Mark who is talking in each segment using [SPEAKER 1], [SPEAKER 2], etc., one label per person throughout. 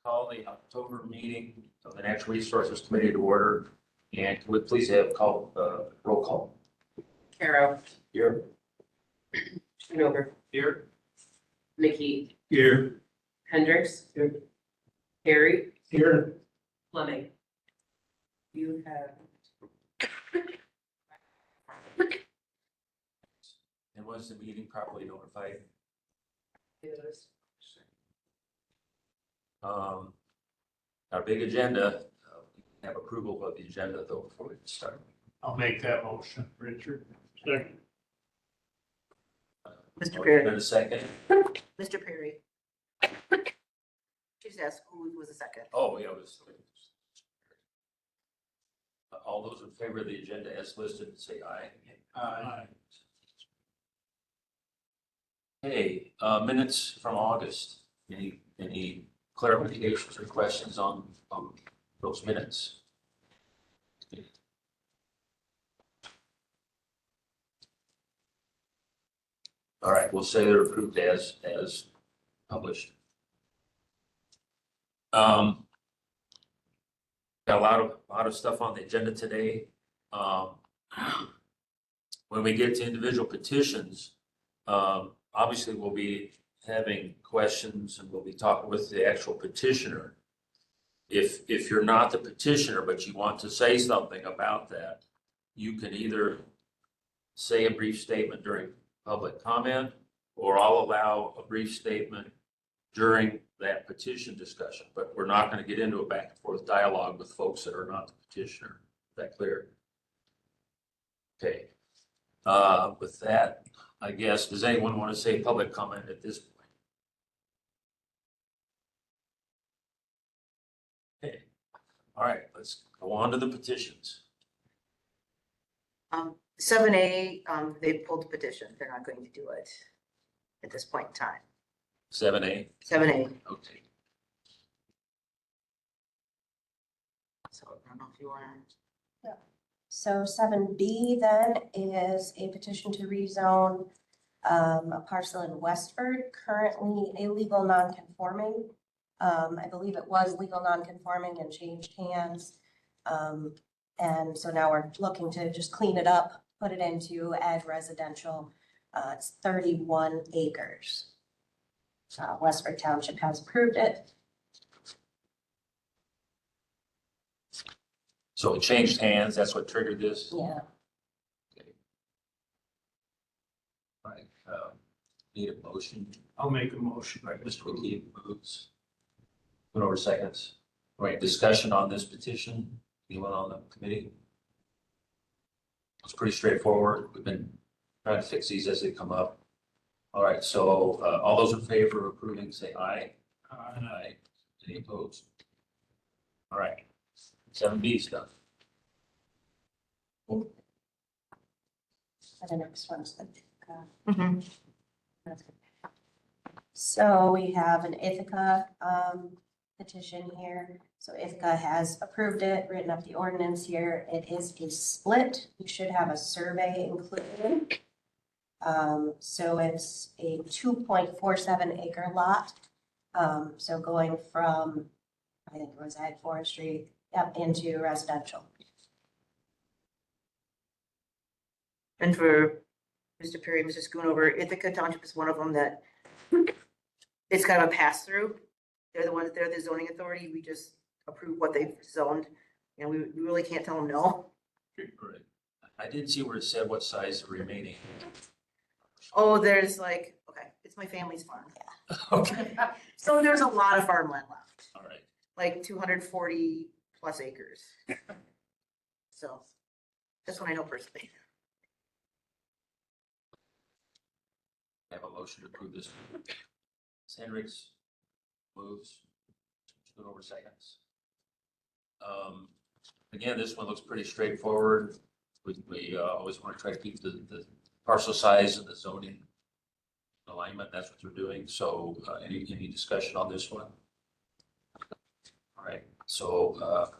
[SPEAKER 1] Call the October meeting of the Natural Resources Committee to order. And would please have roll call.
[SPEAKER 2] Caro,
[SPEAKER 1] Here.
[SPEAKER 2] Schoonover,
[SPEAKER 1] Here.
[SPEAKER 2] Mickey,
[SPEAKER 1] Here.
[SPEAKER 2] Hendricks, Harry,
[SPEAKER 1] Here.
[SPEAKER 2] Fleming. You have.
[SPEAKER 1] And was the meeting properly notified? Our big agenda, we have approval of the agenda though before we start.
[SPEAKER 3] I'll make that motion, Richard. Second.
[SPEAKER 2] Mr. Perry.
[SPEAKER 1] In a second.
[SPEAKER 2] Mr. Perry. She's asked who was the second.
[SPEAKER 1] Oh, yeah, it was. All those in favor of the agenda as listed, say aye.
[SPEAKER 3] Aye.
[SPEAKER 1] Hey, minutes from August. Any clarifications or questions on those minutes? All right, we'll say they're approved as published. Got a lot of stuff on the agenda today. When we get to individual petitions, obviously we'll be having questions and we'll be talking with the actual petitioner. If you're not the petitioner, but you want to say something about that, you can either say a brief statement during public comment, or I'll allow a brief statement during that petition discussion, but we're not going to get into a back and forth dialogue with folks that are not the petitioner. Is that clear? Okay. With that, I guess, does anyone want to say public comment at this point? Okay. All right, let's go on to the petitions.
[SPEAKER 2] 7A, they pulled the petition. They're not going to do it at this point in time.
[SPEAKER 1] 7A.
[SPEAKER 2] 7A.
[SPEAKER 1] Okay.
[SPEAKER 2] So I don't know if you want to.
[SPEAKER 4] So 7B then is a petition to rezone a parcel in Westford, currently a legal non-conforming. I believe it was legal non-conforming and changed hands. And so now we're looking to just clean it up, put it into ag residential. It's 31 acres. Westford Township has approved it.
[SPEAKER 1] So it changed hands, that's what triggered this?
[SPEAKER 4] Yeah.
[SPEAKER 1] Okay. All right, need a motion.
[SPEAKER 3] I'll make a motion.
[SPEAKER 1] All right, Mr. McKee moves. Put over seconds. All right, discussion on this petition. Anyone on the committee? It's pretty straightforward. We've been trying to fix these as they come up. All right, so all those in favor of approving, say aye. Aye. Any opposed? All right, 7B stuff.
[SPEAKER 4] And the next one's the. So we have an Ithaca petition here. So Ithaca has approved it, written up the ordinance here. It is a split. You should have a survey included. So it's a 2.47 acre lot. So going from, I think it was ag forestry, up into residential.
[SPEAKER 2] And for Mr. Perry, Mr. Schoonover, Ithaca Township is one of them that it's kind of a pass through. They're the ones, they're the zoning authority. We just approve what they've zoned. And we really can't tell them no.
[SPEAKER 1] Great. I didn't see where it said what size the remaining.
[SPEAKER 2] Oh, there's like, okay, it's my family's farm.
[SPEAKER 1] Okay.
[SPEAKER 2] So there's a lot of farmland left,
[SPEAKER 1] All right.
[SPEAKER 2] like 240 plus acres. So that's what I know personally.
[SPEAKER 1] I have a motion to approve this. Hendricks moves. Go over seconds. Again, this one looks pretty straightforward. We always want to try to keep the parcel size and the zoning alignment. That's what they're doing. So any discussion on this one? All right. So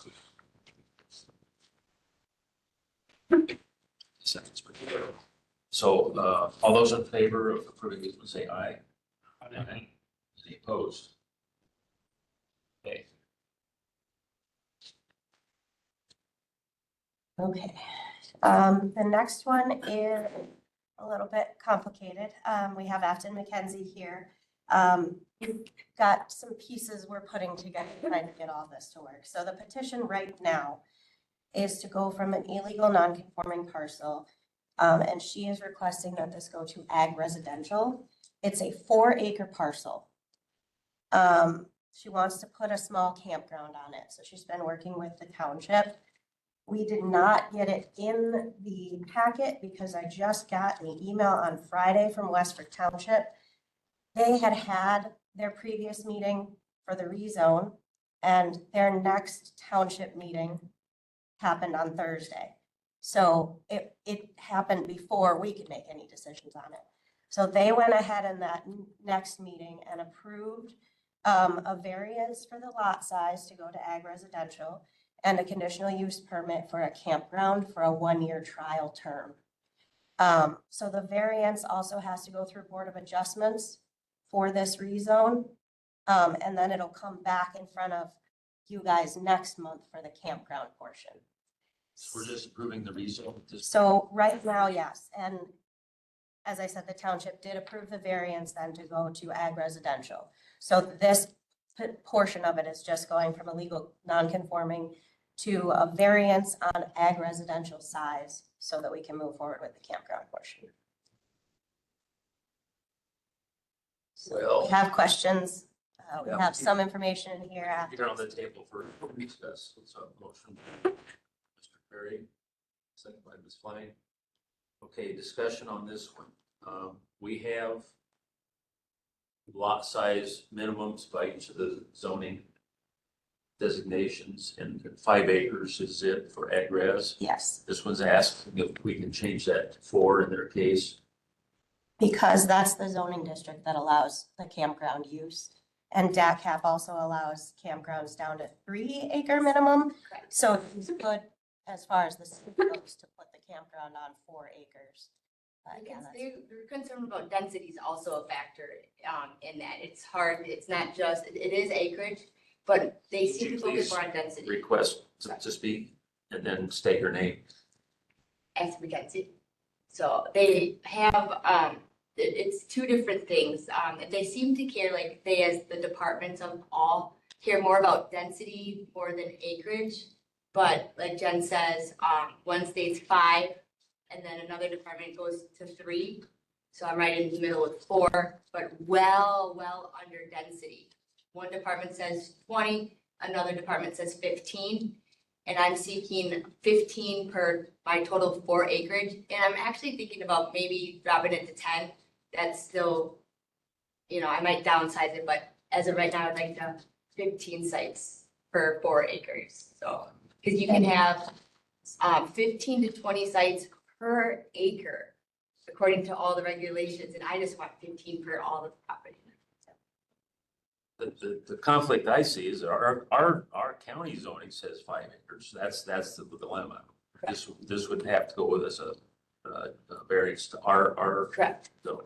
[SPEAKER 1] seconds. So all those in favor of approving these, say aye. Aye. Any opposed? Okay.
[SPEAKER 4] Okay, the next one is a little bit complicated. We have Afton McKenzie here. We've got some pieces we're putting together, trying to get all this to work. So the petition right now is to go from an illegal non-conforming parcel, and she is requesting that this go to ag residential. It's a 4-acre parcel. She wants to put a small campground on it, so she's been working with the township. We did not get it in the packet because I just got an email on Friday from Westford Township. They had had their previous meeting for the rezone, and their next township meeting happened on Thursday. So it happened before we could make any decisions on it. So they went ahead in that next meeting and approved a variance for the lot size to go to ag residential and a conditional use permit for a campground for a 1-year trial term. So the variance also has to go through Board of Adjustments for this rezone. And then it'll come back in front of you guys next month for the campground portion.
[SPEAKER 1] So we're just approving the rezone.
[SPEAKER 4] So right now, yes, and as I said, the township did approve the variance then to go to ag residential. So this portion of it is just going from a legal non-conforming to a variance on ag residential size so that we can move forward with the campground portion. So
[SPEAKER 1] Well-
[SPEAKER 4] we have questions. We
[SPEAKER 1] Yeah.
[SPEAKER 4] have some information in here
[SPEAKER 1] Get it on
[SPEAKER 4] after.
[SPEAKER 1] the table for discuss. What's up, motion? Mr. Perry, second by Ms. Flang. Okay, discussion on this one. We have lot size minimums by each of the zoning designations, and 5 acres is it for ag res.
[SPEAKER 4] Yes,
[SPEAKER 1] This one's asking if we can change that to 4 in their case.
[SPEAKER 4] because that's the zoning district that allows the campground use. And DACAP also allows campgrounds down to 3-acre minimum. So it's good as far as the city goes to put the campground on 4 acres. But yeah, that's-
[SPEAKER 5] They're concerned about density is also a factor, in that it's hard, it's not just, it is acreage, but they seem to focus more on density.
[SPEAKER 1] Request to speak and then state your name.
[SPEAKER 5] As we get to. So they have, it's 2 different things. They seem to care, like they as the departments of all care more about density more than acreage. But like Jen says, one state's 5 and then another department goes to 3. So I'm right in the middle with 4, but well under density. One department says 20, another department says 15. And I'm seeking 15 per my total 4 acreage. And I'm actually thinking about maybe dropping it to 10. That's still, I might downsize it, but as of right now, I'd like to have 15 sites per 4 acres. So, because you can have 15 to 20 sites per acre, according to all the regulations, and I just want 15 per all the property.
[SPEAKER 1] The conflict I see is our county zoning says 5 acres. That's the dilemma. This would have to go with us a variance to our
[SPEAKER 5] Correct.
[SPEAKER 1] zone.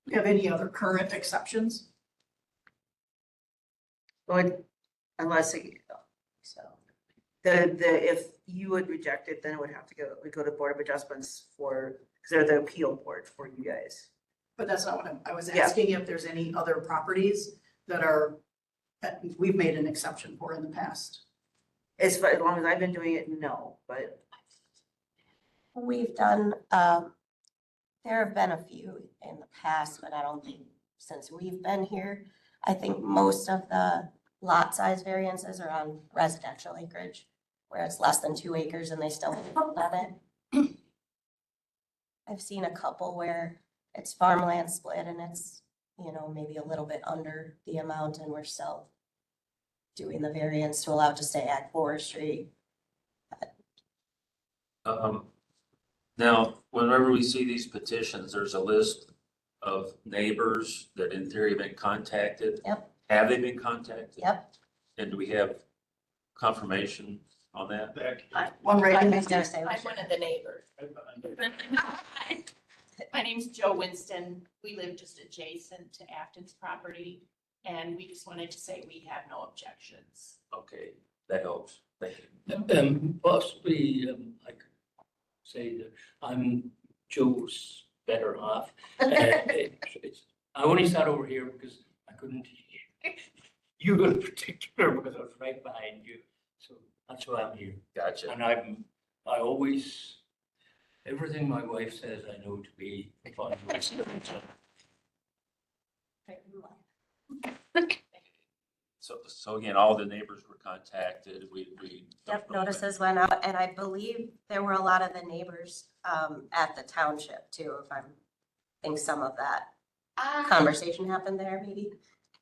[SPEAKER 6] Do you have any other current exceptions?
[SPEAKER 2] But unless, so, if you would reject it, then it would have to go to Board of Adjustments because they're the appeal board for you guys.
[SPEAKER 6] But that's not what I was
[SPEAKER 2] Yeah.
[SPEAKER 6] asking, if there's any other properties that we've made an exception for in the past.
[SPEAKER 2] As long as I've been doing it, no, but
[SPEAKER 4] We've done, there have been a few in the past, but I don't think since we've been here. I think most of the lot size variances are on residential acreage, where it's less than 2 acres and they still have it. I've seen a couple where it's farmland split and it's, maybe a little bit under the amount and we're still doing the variance to allow it to stay ag forestry.
[SPEAKER 1] Now, whenever we see these petitions, there's a list of neighbors that in theory have been contacted.
[SPEAKER 4] Yep.
[SPEAKER 1] Have they been contacted?
[SPEAKER 4] Yep.
[SPEAKER 1] And do we have confirmation on that?
[SPEAKER 6] One
[SPEAKER 4] I
[SPEAKER 6] right.
[SPEAKER 4] was gonna say,
[SPEAKER 7] I'm one of the neighbors. My name's Joe Winston. We live just adjacent to Afton's property, and we just wanted to say we have no objections.
[SPEAKER 1] Okay, That helps. Thank you.
[SPEAKER 8] Possibly, I could say that I'm Joe's better half. I only sat over here because I couldn't, you in particular, because I was right behind you. So that's why I'm here.
[SPEAKER 1] Gotcha.
[SPEAKER 8] And I always, everything my wife says, I know to be fun.
[SPEAKER 1] So again, all the neighbors were contacted. We.
[SPEAKER 4] Yep, notices went out, and I believe there were a lot of the neighbors at the township too, if I'm, think some of that conversation happened there, maybe.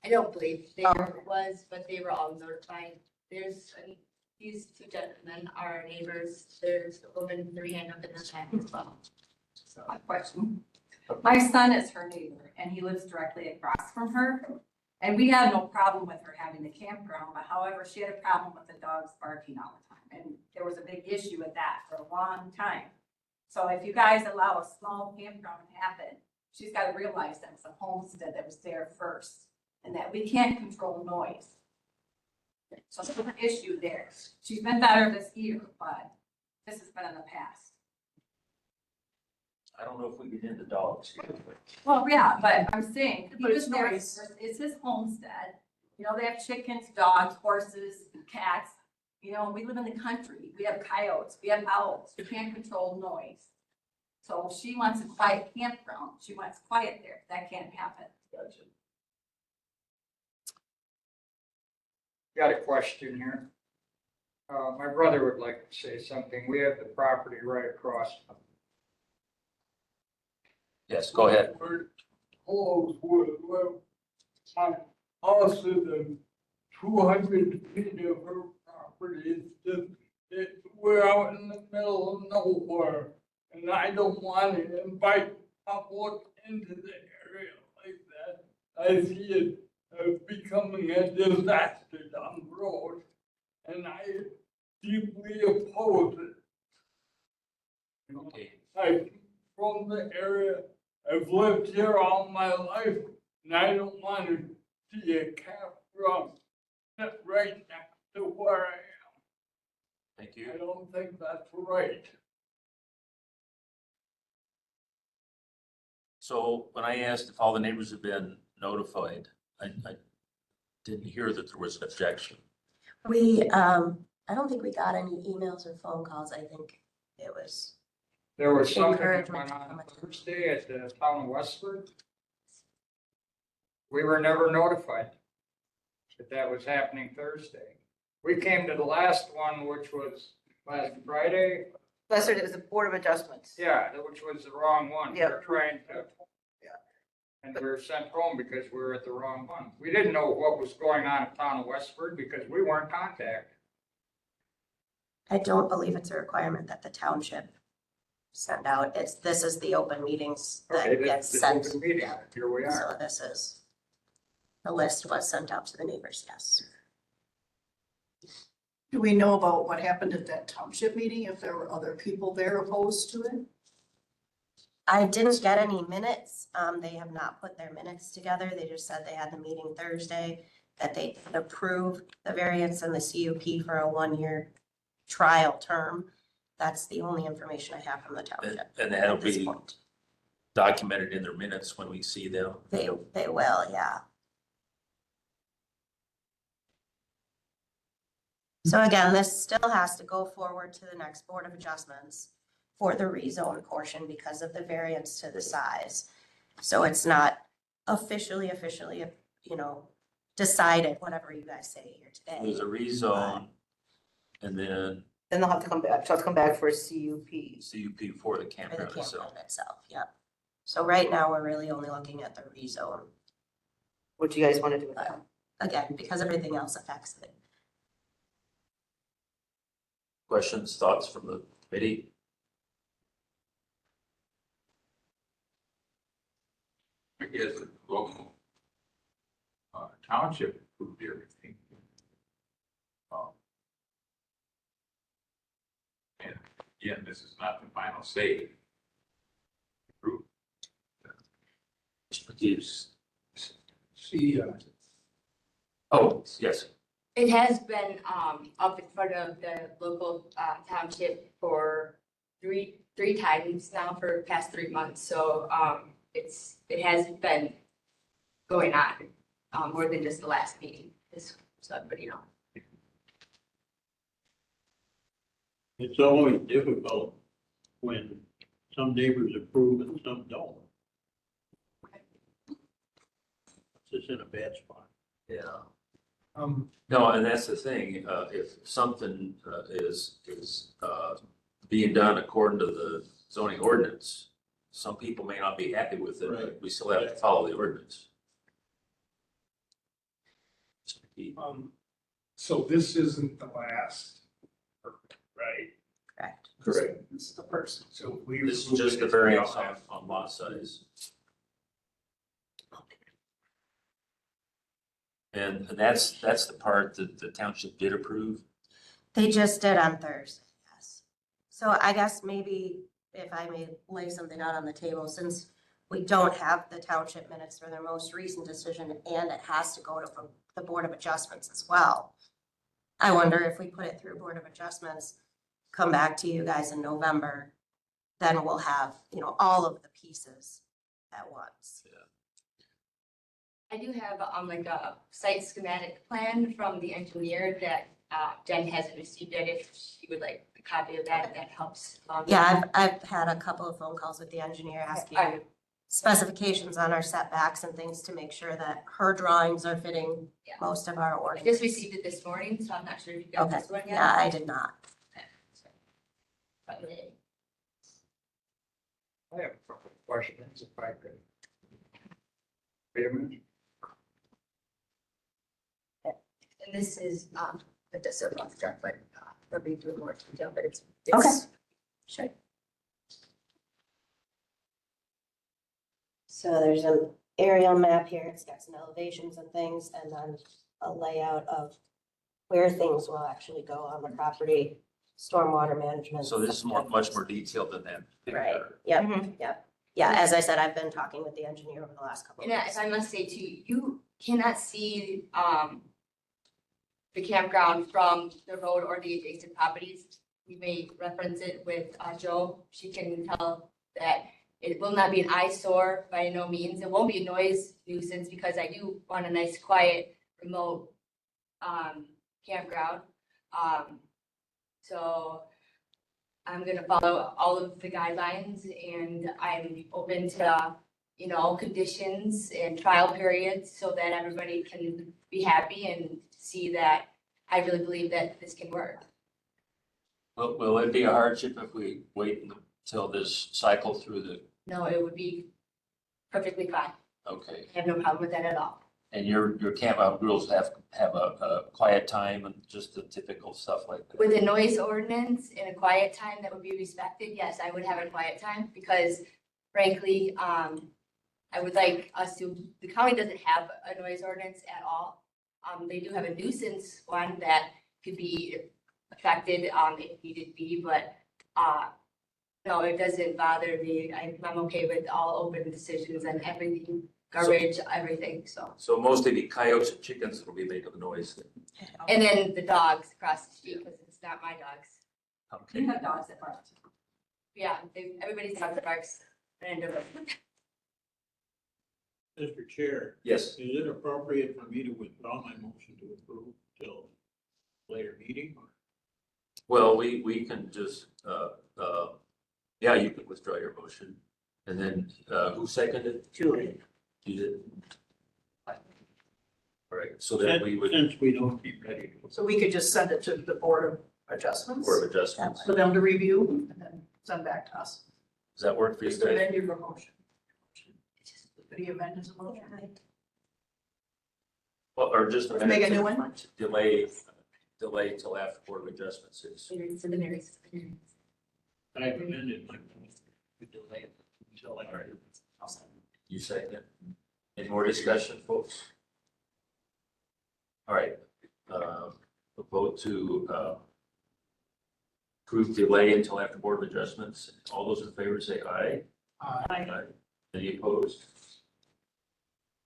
[SPEAKER 5] I don't believe there was, but they were all notified. There's, I mean, these two gentlemen are neighbors. There's a woman, with her hand up in the chat as well. So,
[SPEAKER 9] A question. My son is her neighbor and he lives directly across from her. And we had no problem with her having the campground, but however, she had a problem with the dogs barking all the time. And there was a big issue with that for a long time. So if you guys allow a small campground to happen, she's got to realize that it's a homestead that was there first and that we can't control noise. So there's an issue there. She's been better this year, but this has been in the past.
[SPEAKER 1] I don't know if we get into dogs here.
[SPEAKER 9] Well, yeah, but I'm saying, he
[SPEAKER 6] But
[SPEAKER 9] was
[SPEAKER 6] it's
[SPEAKER 9] there,
[SPEAKER 6] noise.
[SPEAKER 9] it's his homestead. You know, they have chickens, dogs, horses, cats. You know, we live in the country. We have coyotes, we have owls. We can't control noise. So she wants a quiet campground. She wants quiet there. That can't happen.
[SPEAKER 1] Gotcha.
[SPEAKER 10] Got a question here. My brother would like to say something. We have the property right across.
[SPEAKER 1] Yes, go ahead.
[SPEAKER 3] We're close with, my house is in 200 feet of her property. We're out in the middle of nowhere. And I don't want to invite public into the area like that. I see it as becoming a disaster down the road. And I deeply oppose it.
[SPEAKER 1] Okay.
[SPEAKER 3] I'm from the area, I've lived here all my life, and I don't want to see a campground set right next to where I
[SPEAKER 1] Thank
[SPEAKER 3] am.
[SPEAKER 1] you.
[SPEAKER 3] I don't think that's right.
[SPEAKER 1] So when I asked if all the neighbors have been notified, I didn't hear that there was an objection.
[SPEAKER 4] We, I don't think we got any emails or phone calls. I think it was,
[SPEAKER 10] There was something that
[SPEAKER 4] Encouragement
[SPEAKER 10] went
[SPEAKER 4] to come
[SPEAKER 10] on
[SPEAKER 4] in.
[SPEAKER 10] Thursday at the town of Westford. We were never notified that was happening Thursday. We came to the last one, which was last Friday.
[SPEAKER 2] Lester, it was the Board of Adjustments.
[SPEAKER 10] Yeah, which was the wrong one.
[SPEAKER 2] Yeah.
[SPEAKER 10] We're trying to.
[SPEAKER 2] Yeah.
[SPEAKER 10] And we were sent home because we were at the wrong one. We didn't know what was going on in town of Westford because we weren't contacted.
[SPEAKER 4] I don't believe it's a requirement that the township send out. This is the open meetings
[SPEAKER 10] Okay,
[SPEAKER 4] that gets
[SPEAKER 10] this
[SPEAKER 4] sent.
[SPEAKER 10] open meeting, here we are.
[SPEAKER 4] So this is, the list was sent out to the neighbors, yes.
[SPEAKER 6] Do we know about what happened at that township meeting, if there were other people there opposed to it?
[SPEAKER 4] I didn't get any minutes. They have not put their minutes together. They just said they had the meeting Thursday, that they did approve the variance and the CUP for a 1-year trial term. That's the only information I have from the township.
[SPEAKER 1] And that'll
[SPEAKER 4] at this
[SPEAKER 1] be
[SPEAKER 4] point.
[SPEAKER 1] documented in their minutes when we see them.
[SPEAKER 4] They will, yeah. So again, this still has to go forward to the next Board of Adjustments for the rezone portion because of the variance to the size. So it's not officially, you know, decided, whatever you guys say here today.
[SPEAKER 1] There's a rezone and then
[SPEAKER 2] Then they'll have to come back, so I'll come back for a CUP.
[SPEAKER 1] CUP for the
[SPEAKER 4] For the
[SPEAKER 1] campground itself.
[SPEAKER 4] campground itself, yep. So right now, we're really only looking at the rezone,
[SPEAKER 2] What do you guys want to do with that?
[SPEAKER 4] again, because everything else affects it.
[SPEAKER 1] Questions, thoughts from the committee?
[SPEAKER 11] I guess the local township approved everything. And again, this is not the final say. Approved.
[SPEAKER 1] Mr. McGee's.
[SPEAKER 3] See,
[SPEAKER 1] Oh, yes.
[SPEAKER 5] It has been, up in front of the local, township for three times now for the past 3 months. So, it has been going on, more than just the last meeting, just so everybody know.
[SPEAKER 12] It's always difficult when some neighbors approve and some don't. It's just in a bad spot.
[SPEAKER 1] Yeah. No, and that's the thing, if something is being done according to the zoning ordinance, some people may not be happy with it, but
[SPEAKER 12] Right.
[SPEAKER 1] we still have to follow the ordinance.
[SPEAKER 13] So this isn't the last, right?
[SPEAKER 4] Correct.
[SPEAKER 1] Correct.
[SPEAKER 6] This is the person.
[SPEAKER 13] So we.
[SPEAKER 1] This is just the variance on lot size. And that's the part that the township did approve.
[SPEAKER 4] They just did on Thursday, yes. So I guess maybe if I may lay something out on the table, since we don't have the township minutes for their most recent decision and it has to go to the Board of Adjustments as well. I wonder if we put it through Board of Adjustments, come back to you guys in November, then we'll have, all of the pieces at once.
[SPEAKER 5] I do have, like a site schematic plan from the engineer that, Jen hasn't received yet. If she would like a copy of that, that helps.
[SPEAKER 4] Yeah, I've had a couple of phone calls with the engineer asking
[SPEAKER 5] Alright.
[SPEAKER 4] specifications on our setbacks and things to make sure that her drawings are fitting
[SPEAKER 5] Yeah.
[SPEAKER 4] most of our
[SPEAKER 5] I
[SPEAKER 4] orders.
[SPEAKER 5] just received it this morning, so I'm not sure if you got
[SPEAKER 4] Okay,
[SPEAKER 5] this one yet.
[SPEAKER 4] yeah, I did not.
[SPEAKER 5] Okay.
[SPEAKER 10] I have a couple of questions if I could. Wait a minute.
[SPEAKER 5] And this is, it does so off track, but, let me do more detail, but it's.
[SPEAKER 4] Okay.
[SPEAKER 5] Sure.
[SPEAKER 4] So there's an aerial map here. It's got some elevations and things, and then a layout of where things will actually go on the property, stormwater management.
[SPEAKER 1] So this is much more detailed than that.
[SPEAKER 4] Right, yep,
[SPEAKER 5] Mhm.
[SPEAKER 4] yep. Yeah, as I said, I've been talking with the engineer over the last couple of
[SPEAKER 5] And
[SPEAKER 4] weeks.
[SPEAKER 5] if I must say too, you cannot see, the campground from the road or the adjacent properties. We may reference it with, Joe. She can tell that it will not be an eyesore by no means. It won't be a noise nuisance because I do want a nice, quiet, remote, campground. So I'm gonna follow all of the guidelines and I'm open to, conditions and trial periods so that everybody can be happy and see that I really believe that this can work.
[SPEAKER 1] Will it be a hardship if we wait until this cycle through the,
[SPEAKER 5] No, it would be perfectly fine.
[SPEAKER 1] okay.
[SPEAKER 5] I have no problem with that at all.
[SPEAKER 1] And your camp out rules have a quiet time and just the typical stuff like that?
[SPEAKER 5] With a noise ordinance and a quiet time that would be respected, yes, I would have a quiet time because frankly, I would like us to, the county doesn't have a noise ordinance at all. They do have a nuisance one that could be affected, if needed be, but, no, it doesn't bother me. I'm okay with all open decisions and everything, garbage, everything, so.
[SPEAKER 1] So mostly the coyotes and chickens that'll be making the noise.
[SPEAKER 5] And then the dogs across the street, because it's not my dogs.
[SPEAKER 1] Okay.
[SPEAKER 9] You have dogs that bark.
[SPEAKER 5] Yeah, everybody's dogs barks. And
[SPEAKER 12] Mr. Chair,
[SPEAKER 1] Yes.
[SPEAKER 12] is it appropriate for me to withdraw my motion to approve till later meeting?
[SPEAKER 1] Well, we can just, yeah, you can withdraw your motion. And then, who seconded?
[SPEAKER 2] Julie.
[SPEAKER 1] You did. All right, so then we would,
[SPEAKER 12] Since we don't be ready.
[SPEAKER 6] So we could just send it to the Board of Adjustments
[SPEAKER 1] Board of Adjustments.
[SPEAKER 6] for them to review and then send back to us.
[SPEAKER 1] Does that work for you
[SPEAKER 6] Just
[SPEAKER 1] guys?
[SPEAKER 6] amend your motion. Did he amend his motion?
[SPEAKER 1] Well, or just a
[SPEAKER 6] Make a
[SPEAKER 1] minute
[SPEAKER 6] new
[SPEAKER 1] to
[SPEAKER 6] one?
[SPEAKER 1] delay till after Board of Adjustments is.
[SPEAKER 5] for the Marys.
[SPEAKER 12] I've amended my motion to delay it until
[SPEAKER 1] All right.
[SPEAKER 12] later.
[SPEAKER 1] You second it? Any more discussion, folks? All right, a vote to, approve delay until after Board of Adjustments. All those in favor say aye. Aye. Any opposed?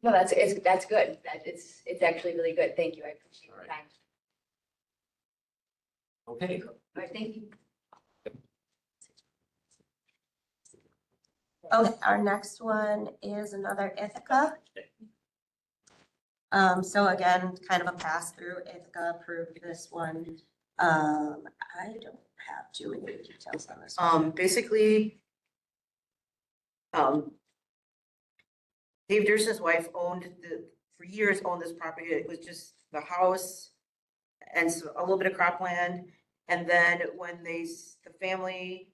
[SPEAKER 5] No, that's good. It's actually really good. Thank you. I appreciate your time.
[SPEAKER 1] Okay,
[SPEAKER 5] All right, thank you.
[SPEAKER 4] Okay, our next one is another Ithaca. So again, kind of a pass-through. Ithaca approved this one. I don't have too many details on this one.
[SPEAKER 2] Basically, Dave Durson's wife for years owned this property. It was just the house and a little bit of cropland. And then when the family,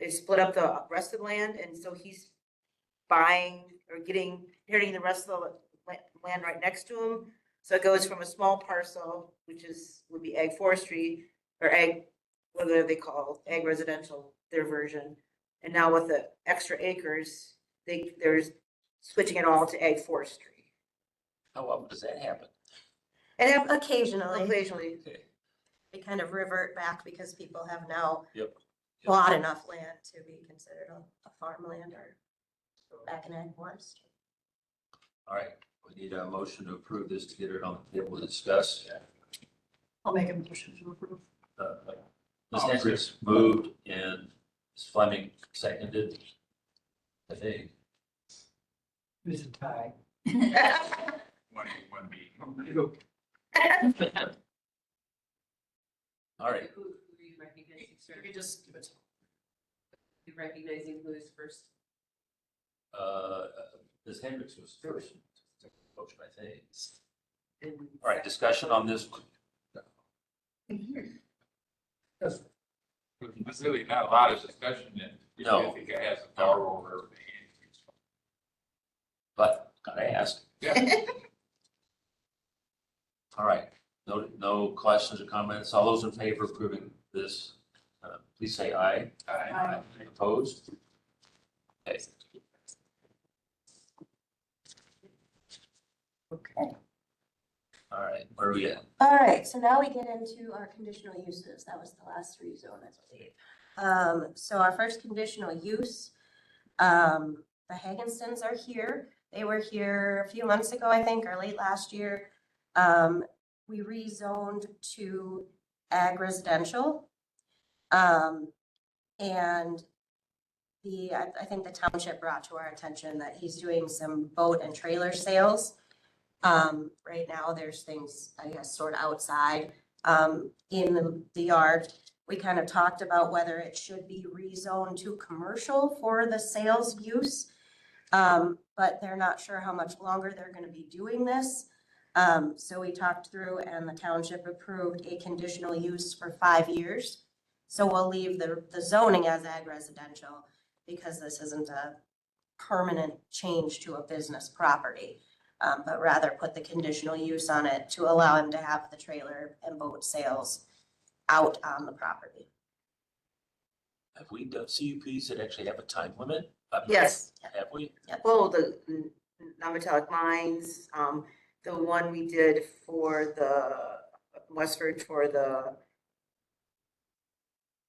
[SPEAKER 2] they split up the rest of the land, and so he's buying or inheriting the rest of the land right next to him. So it goes from a small parcel, would be ag forestry, or ag, whatever they call ag residential, their version. And now with the extra acres, they're switching it all to ag forestry.
[SPEAKER 1] how often does that happen?
[SPEAKER 2] And
[SPEAKER 4] Occasionally,
[SPEAKER 2] occasionally,
[SPEAKER 1] Okay,
[SPEAKER 4] they kind of revert back because people have now
[SPEAKER 1] Yep.
[SPEAKER 4] bought enough land to be considered a farmland or back in ag forest.
[SPEAKER 1] all right, we need a motion to approve this to get it on the table to discuss.
[SPEAKER 6] I'll make a motion to approve.
[SPEAKER 1] Ms. Hendricks moved and Ms. Fleming seconded. I think.
[SPEAKER 10] It's a tie.
[SPEAKER 11] One B.
[SPEAKER 1] All right,
[SPEAKER 7] Who are you recognizing, sir?
[SPEAKER 6] You just give it to
[SPEAKER 7] You recognizing who is first?
[SPEAKER 1] Ms. Hendricks was first. Motion, I think. All right, discussion on this one.
[SPEAKER 11] There's really not a lot of discussion then.
[SPEAKER 1] No.
[SPEAKER 11] I think it has a power over everything.
[SPEAKER 1] But gotta ask.
[SPEAKER 11] Yeah.
[SPEAKER 1] All right, no questions or comments. All those in favor of approving this, please say aye.
[SPEAKER 11] Aye.
[SPEAKER 1] Opposed? Okay.
[SPEAKER 4] Okay.
[SPEAKER 1] All right, where are we at?
[SPEAKER 4] All right, so now we get into our conditional uses. That was the last rezone, I believe. So our first conditional use, the Hagenstons are here. They were here a few months ago, I think, or late last year. We rezoned to ag residential. And I think the township brought to our attention that he's doing some boat and trailer sales. Right now, there's things, I guess, sort of outside, in the yard. We kind of talked about whether it should be rezoned to commercial for the sales use. But they're not sure how much longer they're gonna be doing this. So we talked through and the township approved a conditional use for 5 years. So we'll leave the zoning as ag residential because this isn't a permanent change to a business property. But rather put the conditional use on it to allow him to have the trailer and boat sales out on the property.
[SPEAKER 1] Have we done CUPs that actually have a time limit?
[SPEAKER 2] yes.
[SPEAKER 1] Have we?
[SPEAKER 2] Well, the non-metallic mines, the one we did for the Westford for the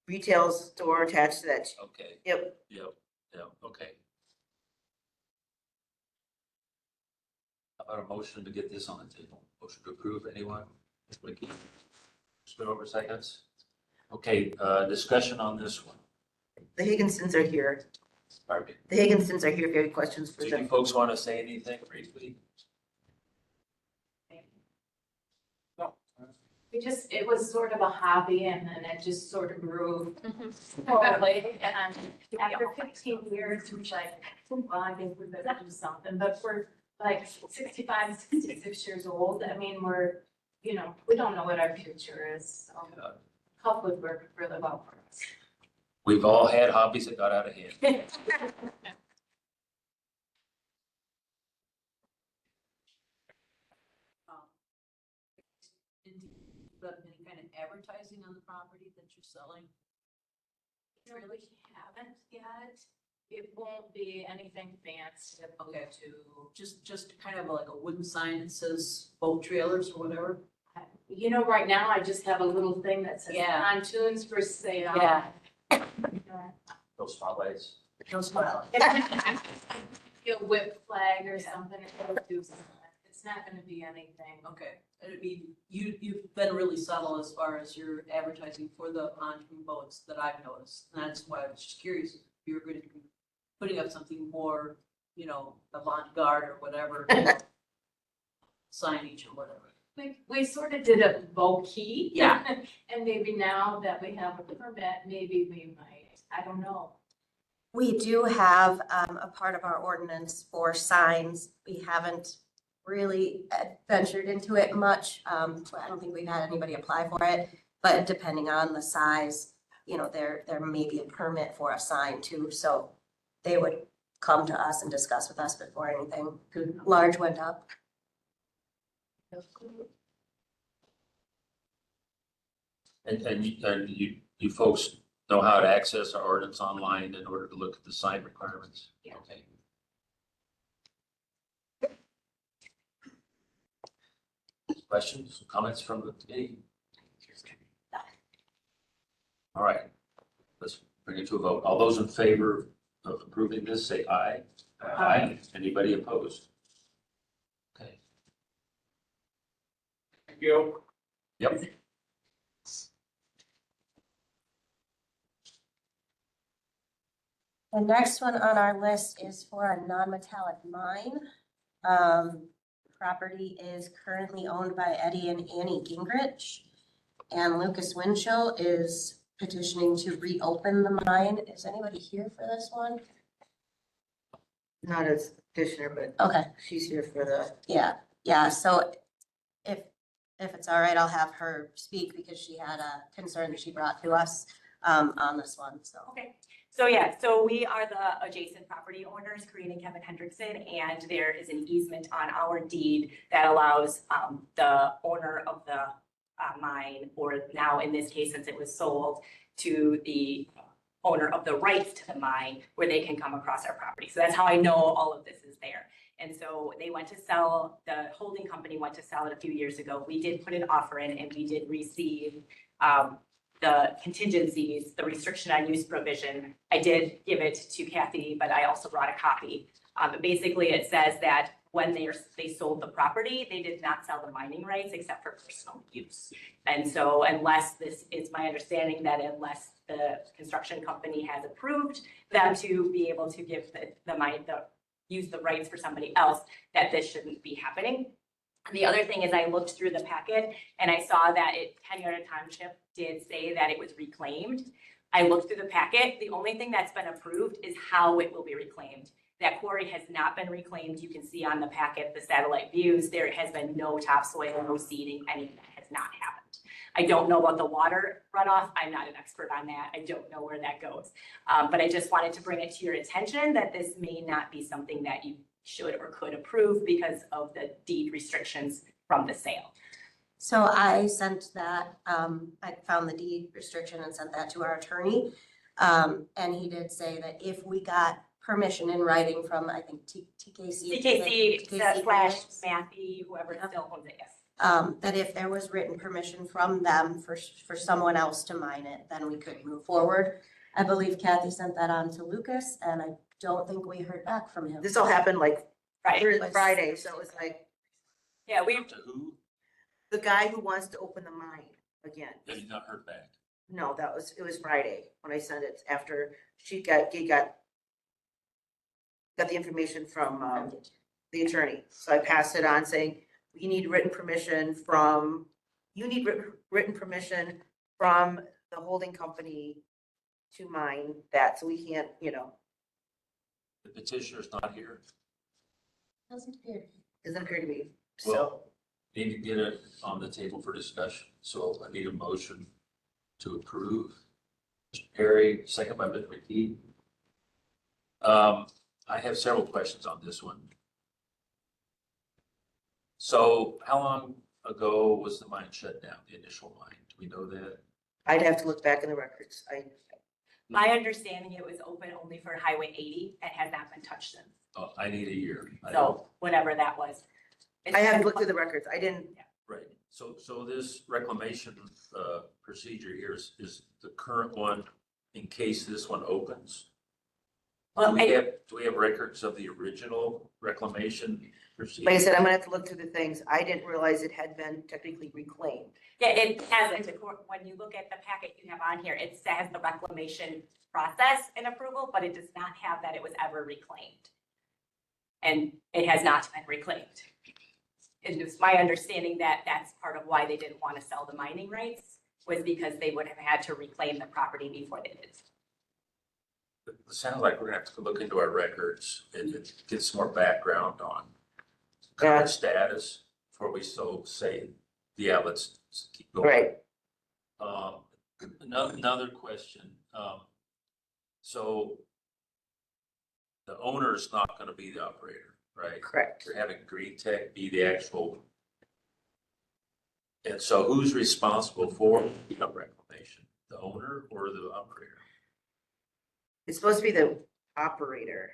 [SPEAKER 2] retail store attached to that.
[SPEAKER 1] Okay,
[SPEAKER 2] Yep.
[SPEAKER 1] okay. How about a motion to get this on the table? Motion to approve, anyone? Vicky? Spin over seconds? Okay, discussion on this one.
[SPEAKER 2] The Higginsons are here.
[SPEAKER 1] Pardon me.
[SPEAKER 2] The Higginsons are here if you have questions for
[SPEAKER 1] Do you
[SPEAKER 2] them.
[SPEAKER 1] folks want to say anything briefly?
[SPEAKER 7] It was sort of a hobby and then it just sort of grew slowly. And after 15 years, we was like, well, I think we better do something. But we're like 65, 66 years old. I mean, we don't know what our future is. So help would work really well for us.
[SPEAKER 1] We've all had hobbies that got out of hand.
[SPEAKER 7] Any kind of advertising on the property that you're selling? Really haven't yet. It won't be anything fancy. Okay. Just kind of like a wooden sign that says boat trailers or whatever. Right now I just have a little thing that says pontoons for sale. Yeah.
[SPEAKER 1] No spotlights.
[SPEAKER 7] No smile. A whip flag or something. It'll do something. It's not gonna be anything. Okay. I mean, you've been really subtle as far as your advertising for the pontoon boats that I've noticed. And that's why I was just curious if you were going to be putting up something more, you know, avant-garde or whatever, you know, signage or whatever.
[SPEAKER 9] We sort of did it low key.
[SPEAKER 7] Yeah.
[SPEAKER 9] And maybe now that we have a permit, maybe we might, I don't know.
[SPEAKER 4] We do have a part of our ordinance for signs. We haven't really ventured into it much. I don't think we've had anybody apply for it, but depending on the size, you know, there may be a permit for a sign too. So they would come to us and discuss with us before anything large went up.
[SPEAKER 1] And you folks know how to access our ordinance online in order to look at the sign requirements?
[SPEAKER 9] Yeah.
[SPEAKER 1] Okay. Questions, comments from the committee? All right, let's bring it to a vote. All those in favor of approving this, say aye. Aye. Anybody opposed? Okay.
[SPEAKER 10] Thank you.
[SPEAKER 1] Yep.
[SPEAKER 4] The next one on our list is for a non-metallic mine. Property is currently owned by Eddie and Annie Gingrich. And Lucas Winchell is petitioning to reopen the mine. Is anybody here for this one?
[SPEAKER 2] Not as petitioner, but
[SPEAKER 4] Okay,
[SPEAKER 2] she's here for the,
[SPEAKER 4] yeah, so if it's all right, I'll have her speak because she had a concern that she brought to us on this one, so.
[SPEAKER 14] Okay, so yeah, so we are the adjacent property owners, Corinne and Kevin Hendrickson, and there is an easement on our deed that allows the owner of the mine, or now in this case, since it was sold, to the owner of the rights to the mine, where they can come across our property. So that's how I know all of this is there. And so they went to sell, the holding company went to sell it a few years ago. We did put an offer in and we did receive the contingencies, the restriction on use provision. I did give it to Kathy, but I also brought a copy. But basically it says that when they sold the property, they did not sell the mining rights except for personal use. And so unless this is my understanding that unless the construction company has approved them to be able to give use the rights for somebody else, that this shouldn't be happening. The other thing is I looked through the packet and I saw that 10 Yard Township did say that it was reclaimed. I looked through the packet. The only thing that's been approved is how it will be reclaimed. That quarry has not been reclaimed. You can see on the packet, the satellite views, there has been no topsoil, no seeding, anything that has not happened. I don't know about the water runoff. I'm not an expert on that. I don't know where that goes. But I just wanted to bring it to your attention that this may not be something that you should or could approve because of the deed restrictions from the sale.
[SPEAKER 4] So I sent that, I found the deed restriction and sent that to our attorney. And he did say that if we got permission in writing from, I think,
[SPEAKER 14] TKC / Matthew, whoever still owns it, yes.
[SPEAKER 4] That if there was written permission from them for someone else to mine it, then we could move forward. I believe Kathy sent that on to Lucas and I don't think we heard back from him.
[SPEAKER 2] this all happened like
[SPEAKER 14] Right.
[SPEAKER 2] Friday, so it was like,
[SPEAKER 14] Yeah,
[SPEAKER 1] To who?
[SPEAKER 2] the guy who wants to open the mine again.
[SPEAKER 1] Have you not heard back?
[SPEAKER 2] No, it was Friday when I sent it after he got the information from the attorney. So I passed it on saying, you need written permission from the holding company to mine that, so we can't,
[SPEAKER 1] The petitioner's not here.
[SPEAKER 4] Doesn't appear.
[SPEAKER 2] doesn't appear to be, so.
[SPEAKER 1] Well, need to get it on the table for discussion. So I need a motion to approve. Mr. Perry, second by Ms. McKee. I have several questions on this one. So how long ago was the mine shut down, the initial mine? Do we know that?
[SPEAKER 2] I'd have to look back in the records.
[SPEAKER 14] my understanding, it was open only for Highway 80 and has not been touched since.
[SPEAKER 1] Oh, I need a year.
[SPEAKER 14] So whatever that was.
[SPEAKER 2] I haven't looked through the records. I didn't,
[SPEAKER 1] Right. So this reclamation procedure here is the current one in case this one opens?
[SPEAKER 14] Well,
[SPEAKER 1] Do we have records of the original reclamation proceed.
[SPEAKER 2] Like I said, I'm gonna have to look through the things. I didn't realize it had been technically reclaimed.
[SPEAKER 14] Yeah, it hasn't, when you look at the packet you have on here, it says the reclamation process and approval, but it does not have that it was ever reclaimed. And it has not been reclaimed. It's my understanding that that's part of why they didn't want to sell the mining rights, was because they would have had to reclaim the property before they did.
[SPEAKER 1] It sounds like we're gonna have to look into our records and get some more background on current status before we say, yeah, let's keep going.
[SPEAKER 2] Right.
[SPEAKER 1] Another question, so the owner's not gonna be the operator, right?
[SPEAKER 2] Correct.
[SPEAKER 1] You're having Green Tech be the actual. And so who's responsible for the reclamation, the owner or the operator?
[SPEAKER 2] It's supposed to be the operator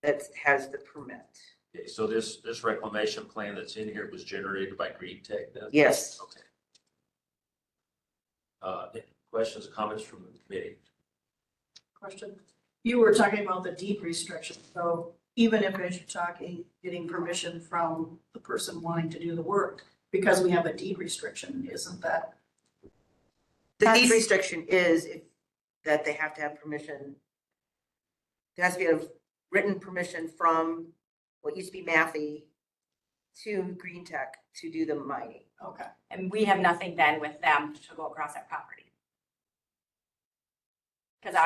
[SPEAKER 2] that has the permit.
[SPEAKER 1] Okay, so this reclamation plan that's in here was generated by Green Tech then?
[SPEAKER 2] Yes.
[SPEAKER 1] Okay. Questions, comments from the committee?
[SPEAKER 6] Question. You were talking about the deed restriction, so even if as you're talking, getting permission from the person wanting to do the work, because we have a deed restriction, isn't that?
[SPEAKER 2] The deed restriction is that they have to have permission. There has to be a written permission from what used to be Matthew to Green Tech to do the mining.
[SPEAKER 6] Okay.
[SPEAKER 14] And we have nothing then with them to go across that property. Because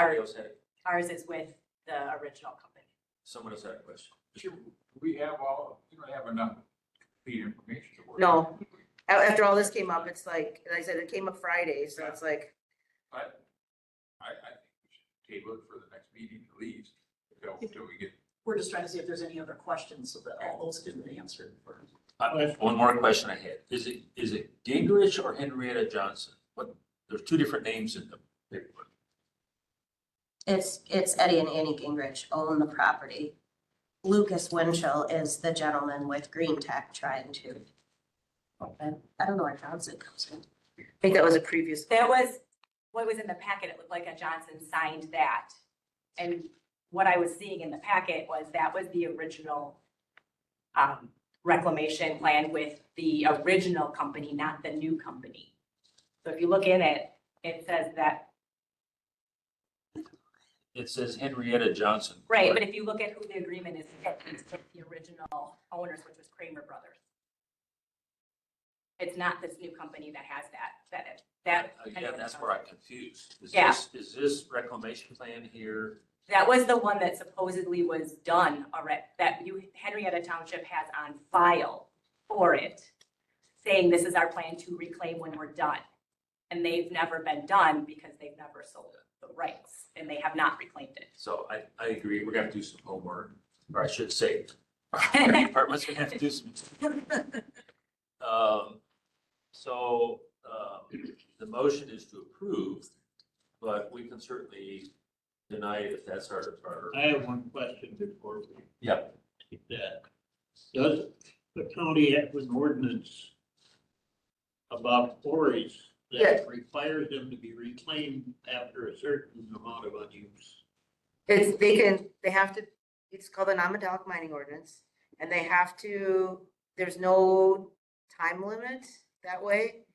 [SPEAKER 14] ours is with the original company.
[SPEAKER 1] Someone else had a question.
[SPEAKER 11] We have you don't have enough complete information to work.
[SPEAKER 2] No. After all this came up, it's like, and I said it came up Friday, so it's like,
[SPEAKER 11] But I think we should table it for the next meeting at least, until we get.
[SPEAKER 6] We're just trying to see if there's any other questions so that all those can be answered.
[SPEAKER 1] One more question I had. Is it Gingrich or Henrietta Johnson? There's two different names in the paperwork.
[SPEAKER 4] It's Eddie and Annie Gingrich own the property. Lucas Winchell is the gentleman with Green Tech trying to open. I don't know where Johnson comes in.
[SPEAKER 2] I think that was a previous.
[SPEAKER 14] That was, what was in the packet, it looked like a Johnson signed that. And what I was seeing in the packet was that was the original reclamation plan with the original company, not the new company. So if you look in it, it says that.
[SPEAKER 1] It says Henrietta Johnson.
[SPEAKER 14] Right, but if you look at who the agreement is, it's with the original owners, which was Kramer Brothers. It's not this new company that has that.
[SPEAKER 1] Again, that's where I'm confused.
[SPEAKER 14] Yeah.
[SPEAKER 1] Is this reclamation plan here?
[SPEAKER 14] That was the one that supposedly was done already, that Henrietta Township has on file for it, saying this is our plan to reclaim when we're done. And they've never been done because they've never sold the rights and they have not reclaimed it.
[SPEAKER 1] So I agree. We're gonna have to do some homework, or I should say, our department's gonna have to do some. The motion is to approve, but we can certainly deny it if that's our.
[SPEAKER 12] I have one question before we.
[SPEAKER 1] Yep.
[SPEAKER 12] Take that. Does the county have an ordinance about quarries that requires them to be reclaimed after a certain amount of unuse?
[SPEAKER 2] It's called a non-metallic mining ordinance, and they have to, there's no time limit that way.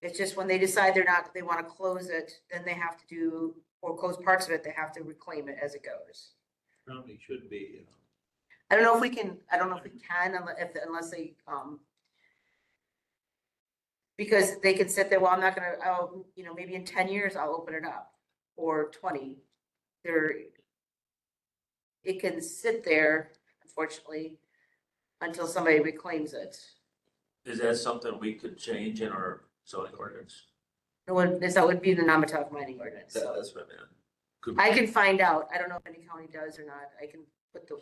[SPEAKER 2] It's just when they decide they want to close it, then they have to do, or close parts of it, they have to reclaim it as it goes.
[SPEAKER 12] Probably should be.
[SPEAKER 2] I don't know if we can unless they, because they can sit there, well, I'm not gonna, maybe in 10 years I'll open it up, or 20. It can sit there, unfortunately, until somebody reclaims it.
[SPEAKER 1] Is that something we could change in our zoning ordinance?
[SPEAKER 2] That would be the non-metallic mining ordinance. So
[SPEAKER 1] That's what I meant.
[SPEAKER 2] I can find out. I don't know if any county does or not. I can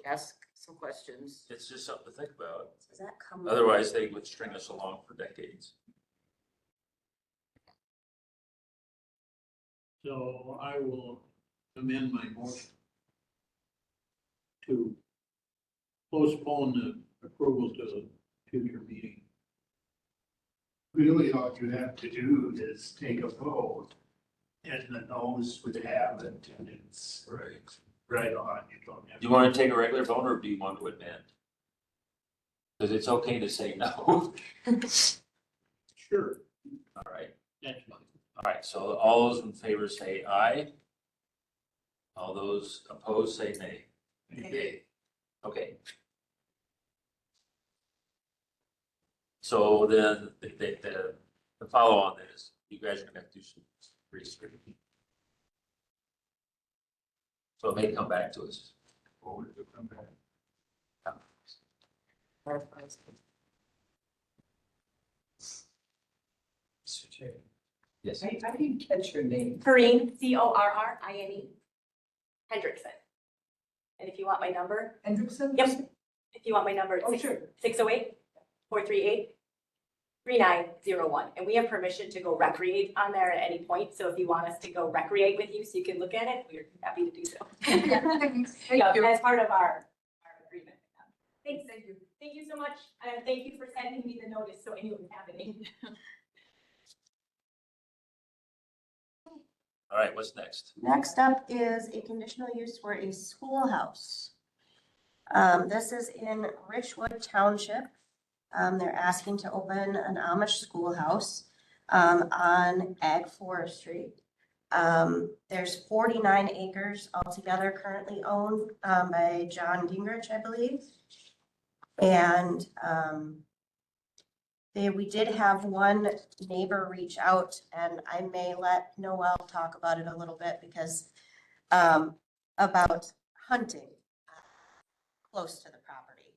[SPEAKER 2] ask some questions.
[SPEAKER 1] It's just something to think about.
[SPEAKER 4] Does that come?
[SPEAKER 1] Otherwise, they would string us along for decades.
[SPEAKER 12] So I will amend my motion to postpone the approval to a future meeting.
[SPEAKER 13] Really, all you have to do is take a vote, and the no's would have it, and it's right on. You don't have.
[SPEAKER 1] Do you want to take a regular vote or do you want to amend? Because it's okay to say no.
[SPEAKER 12] Sure,
[SPEAKER 1] All right,
[SPEAKER 12] that's fine.
[SPEAKER 1] all right, so all those in favor say aye. All those opposed say nay. Nay. Okay. So then the follow on is you guys are gonna have to do some research. So it may come back to us.
[SPEAKER 11] Forward to come back.
[SPEAKER 1] Yes.
[SPEAKER 9] I didn't catch your name.
[SPEAKER 14] Corrine, Corrine Hendrickson. And if you want my number,
[SPEAKER 9] Hendrickson?
[SPEAKER 14] yep, if you want my number,
[SPEAKER 9] Oh,
[SPEAKER 14] it's
[SPEAKER 9] sure.
[SPEAKER 14] 608-438-3901. And we have permission to go recreate on there at any point. So if you want us to go recreate with you so you can look at it, we're happy to do so. Yeah, as part of our agreement. Thanks. Thank you. Thank you so much. And thank you for sending me the notice so I knew it was happening.
[SPEAKER 1] All right, what's next?
[SPEAKER 4] Next up is a conditional use for a schoolhouse. This is in Richwood Township. They're asking to open an Amish schoolhouse on ag forestry. There's 49 acres altogether currently owned by John Gingrich, I believe. And we did have one neighbor reach out, and I may let Noel talk about it a little bit because about hunting close to the property.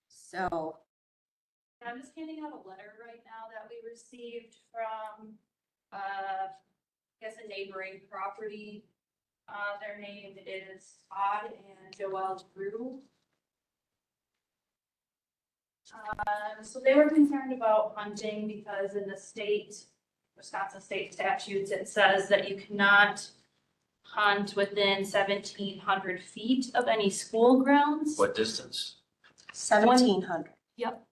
[SPEAKER 4] So
[SPEAKER 7] I'm just handing out a letter right now that we received from, I guess a neighboring property. Their name is Todd and Joelle Drew. So they were concerned about hunting because in the state, Wisconsin state statutes, it says that you cannot hunt within 1,700 feet of any school grounds.
[SPEAKER 1] What distance?
[SPEAKER 4] 1,700.
[SPEAKER 7] Yep.